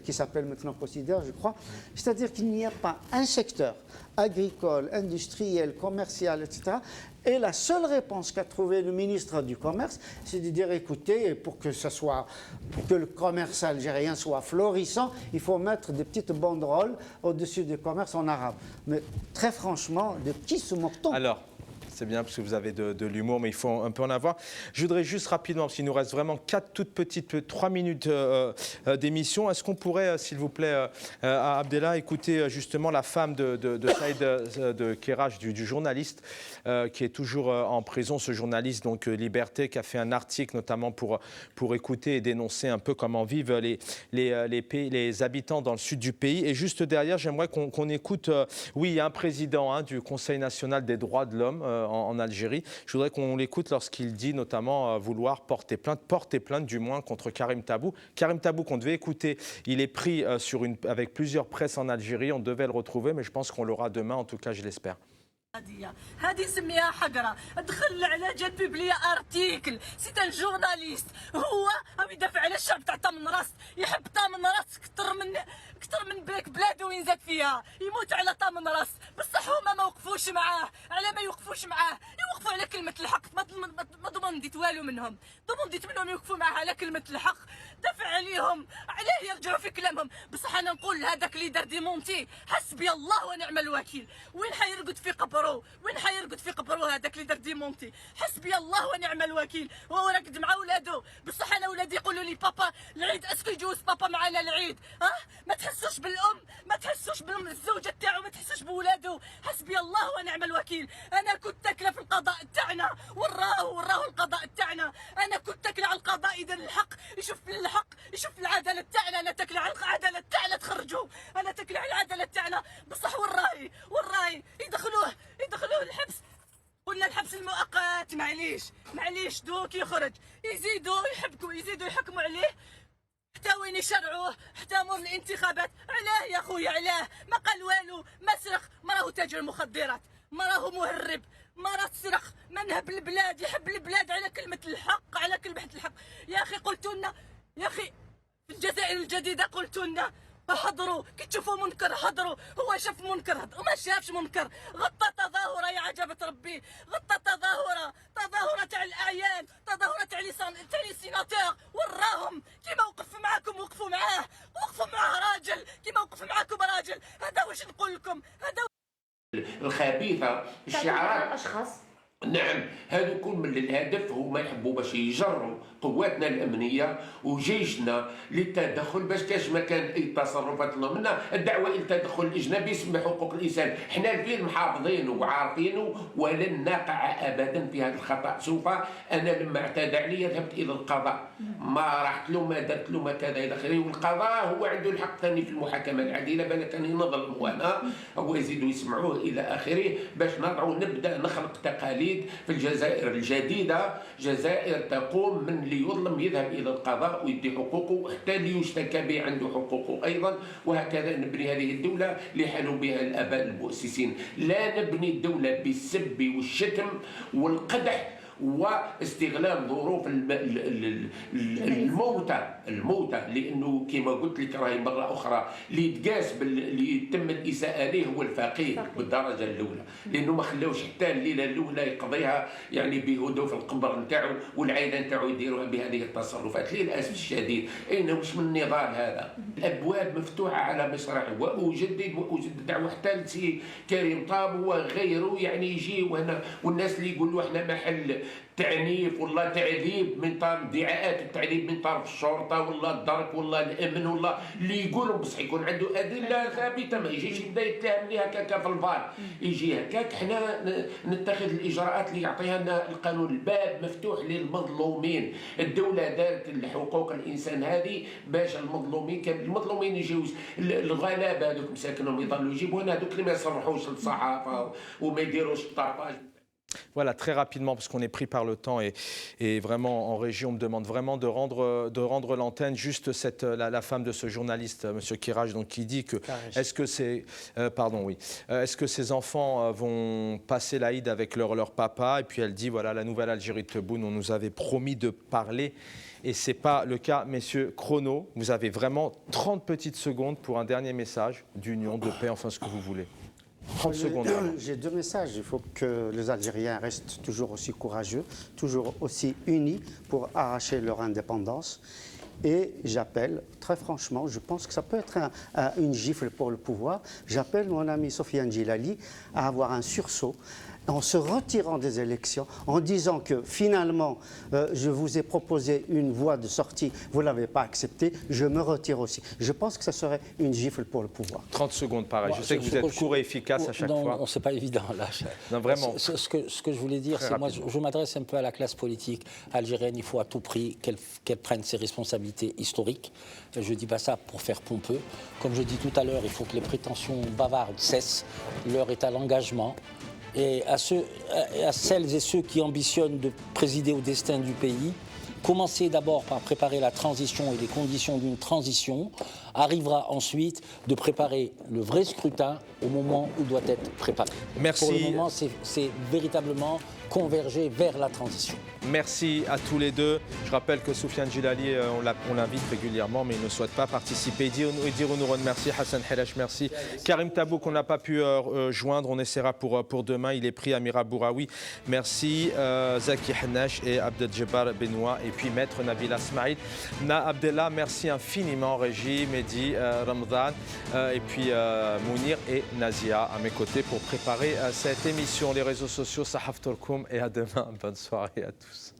qui s'appelle maintenant Considère, je crois. C'est-à-dire qu'il n'y a pas un secteur agricole, industriel, commercial, etc. Et la seule réponse qu'a trouvée le ministre du Commerce, c'est de dire, écoutez, pour que le commerce algérien soit florissant, il faut mettre des petites banderoles au-dessus du commerce en arabe. Mais très franchement, de qui se moque-t-on ? Alors, c'est bien parce que vous avez de l'humour, mais il faut un peu en avoir. Je voudrais juste rapidement, parce qu'il nous reste vraiment 3 minutes d'émission. Est-ce qu'on pourrait, s'il vous plaît, à Abdellah, écouter justement la femme de Saïd de Kerrach, du journaliste, qui est toujours en prison, ce journaliste, donc Liberté, qui a fait un article notamment pour écouter et dénoncer un peu comment vivent les habitants dans le sud du pays. Et juste derrière, j'aimerais qu'on écoute, oui, il y a un président du Conseil national des droits de l'homme en Algérie. Je voudrais qu'on l'écoute lorsqu'il dit notamment vouloir porter plainte du moins contre Karim Tabou. Karim Tabou qu'on devait écouter, il est pris avec plusieurs presses en Algérie, on devait le retrouver, mais je pense qu'on l'aura demain, en tout cas je l'espère. هذه سميها حقرة دخل على جات بيبليا ارتيكل سي ان جورناليست هو يدافع على الشعب تاع تامن راس يحب تامن راس كثر من بلاك بلادو وين زاد فيها يموت على تامن راس بصح هما ما وقفوش معاه على ما يوقفوش معاه يوقفوا على كلمة الحق ما ضمنت والو منهم ضمنت منهم يوقفوا معاه على كلمة الحق دافع عليهم عليه يرجعوا في كلامهم بصح انا نقول هذاك اللي دار ديمونتي حسبي الله ونعم الوكيل وين حيرقد في قبره هذاك اللي دار ديمونتي حسبي الله ونعم الوكيل وهو راقد مع ولادو بصح انا ولادي يقولوا لي بابا العيد اسكو يجوز بابا معنا العيد ما تحسوش بالام ما تحسوش بالزوجه تاعو ما تحسوش بولادو حسبي الله ونعم الوكيل انا كنت تاكله في القضاء تاعنا وراه القضاء تاعنا انا كنت تاكله على القضاء يدير الحق يشوف الحق يشوف العداله تاعنا انا تاكله على العداله تاعنا تخرجوا انا تاكله على العداله تاعنا بصح والراي يدخلوه الحبس قلنا الحبس المؤقت معليش دوك يخرج يزيدوا يحكموا عليه حتى وين يشرعوه حتى مور الانتخابات علاه يا خويا علاه ما قال والو ما سرق ما راهو تاجر مخدرات ما راهو مهرب ما راه تسرق ما نهب البلاد يحب البلاد على كلمة الحق يا أخي قلتوا لنا يا أخي في الجزائر الجديدة قلتوا لنا حضروا كي تشوفوا منكر حضروا. هو شاف منكر وما شافش منكر. غطى تظاهره يا عجبة ربي، غطى تظاهره تاع الاعيان، تظاهره تاع لي سيناتور، وراهم كيما وقف معاكم وقفوا معاه، وقفوا معاه راجل كيما وقف معاكم راجل. هذا واش نقول لكم، هذا الخبيثه الشعارات الاشخاص. نعم، هذا كل من الهدف هما يحبوا باش يجروا قواتنا الامنيه وجيشنا للتدخل باش كاش ما كان اي تصرفات منا الدعوه الى التدخل الاجنبي يسمى حقوق الانسان. حنا الفيلم حافظينه وعارفينه ولن نقع ابدا في هذا الخطا. سوف انا لما اعتدى علي ذهبت الى القضاء، ما رحت له ما درت له ما كذا الى اخره، والقضاء هو عنده الحق ثاني في المحاكمه العادله بالك كان نظلم وانا هو يزيدوا يسمعوه الى اخره باش نبدا نخلق تقاليد في الجزائر الجديدة، جزائر تقوم من اللي يظلم يذهب إلى القضاء ويدي حقوقه حتى اللي يشتكى به عنده حقوقه أيضا. وهكذا نبني هذه الدولة اللي حلوا بها الآباء المؤسسين. لا نبني الدولة بالسب والشتم والقدح واستغلال ظروف الموتى لانه كما قلت لك راهي مره اخرى اللي يتقاس اللي يتم الاساءه ليه هو الفقير بالدرجه الاولى، لانه ما خلاوش حتى الليله الاولى يقضيها يعني بهدوء في القبر نتاعو والعائله نتاعو يديروها بهذه التصرفات. للاسف الشديد اين واش من نضال هذا؟ الابواب مفتوحه على مصراعي واجدد دعوه حتى لسي كريم طاب وغيره يعني يجي وهنا، والناس اللي يقولوا احنا محل تعنيف ولا تعذيب من طرف ادعاءات التعذيب من طرف الشرطه ولا الدرك ولا الامن ولا اللي يقولوا بصح يكون عنده ادله ثابته، ما يجيش يبدا يتهم لي هكاك في الفار، يجي هكاك. حنا نتخذ الاجراءات اللي يعطيها لنا القانون. الباب مفتوح للمظلومين. الدوله دارت الحقوق الانسان هذه باش المظلومين المظلومين يجيو الغلابه هذوك مساكنهم يضلوا يجيبوا هنا هذوك اللي ما يصرحوش للصحافه وما يديروش الطرفاج. Voilà, très rapidement, parce qu'on est pris par le temps et vraiment en régie, on me demande vraiment de rendre l'antenne. Juste la femme de ce journaliste, M. Kiraj, donc, qui dit que est-ce que ces enfants vont passer l'Aïd avec leur papa? Et puis elle dit, voilà, la nouvelle Algérie de Tebboune, on nous avait promis de parler. Et ce n'est pas le cas. Messieurs, chrono, vous avez vraiment 30 petites secondes pour un dernier message d'union, de paix, enfin ce que vous voulez. 30 secondes. J'ai deux messages. Il faut que les Algériens restent toujours aussi courageux, toujours aussi unis pour arracher leur indépendance. Et j'appelle, très franchement, je pense que ça peut être une gifle pour le pouvoir, j'appelle mon ami Sofiane Djilali à avoir un sursaut en se retirant des élections, en disant que finalement, je vous ai proposé une voie de sortie, vous ne l'avez pas acceptée, je me retire aussi. Je pense que ça serait une gifle pour le pouvoir. 30 secondes, pareil. Je sais que vous êtes court et efficace à chaque fois. Non, ce n'est pas évident, là. Non, vraiment. Ce que je voulais dire, c'est moi, je m'adresse un peu à la classe politique algérienne. Il faut à tout prix qu'elle prenne ses responsabilités historiques. Je ne dis pas ça pour faire pompeux. Comme je dis tout à l'heure, il faut que les prétentions bavardes cessent. L'heure est à l'engagement. Et à celles et ceux qui ambitionnent de présider au destin du pays, commencez d'abord par préparer la transition et les conditions d'une transition. Arrivera ensuite de préparer le vrai scrutin au moment où doit être préparé. Merci. Pour le moment, c'est véritablement converger vers la transition. Merci à tous les deux. Je rappelle que Soufiane Djilali, on l'invite régulièrement, mais il ne souhaite pas participer. Edir Nouron, merci. Hassan Helash, merci. Karim Tabou, qu'on n'a pas pu joindre, on essaiera pour demain. Il est pris. Amira Bouraoui, merci. Zaki Hanash et Abdeljebbar Benoît. Et puis Maître Nabila Smaïd. Na Abdellah, merci infiniment, Régie, Mehdi, Ramadan. Et puis Mounir et Nazia à mes côtés pour préparer cette émission. Les réseaux sociaux, Sahaf Torkoum. Et à demain. Bonne soirée à tous.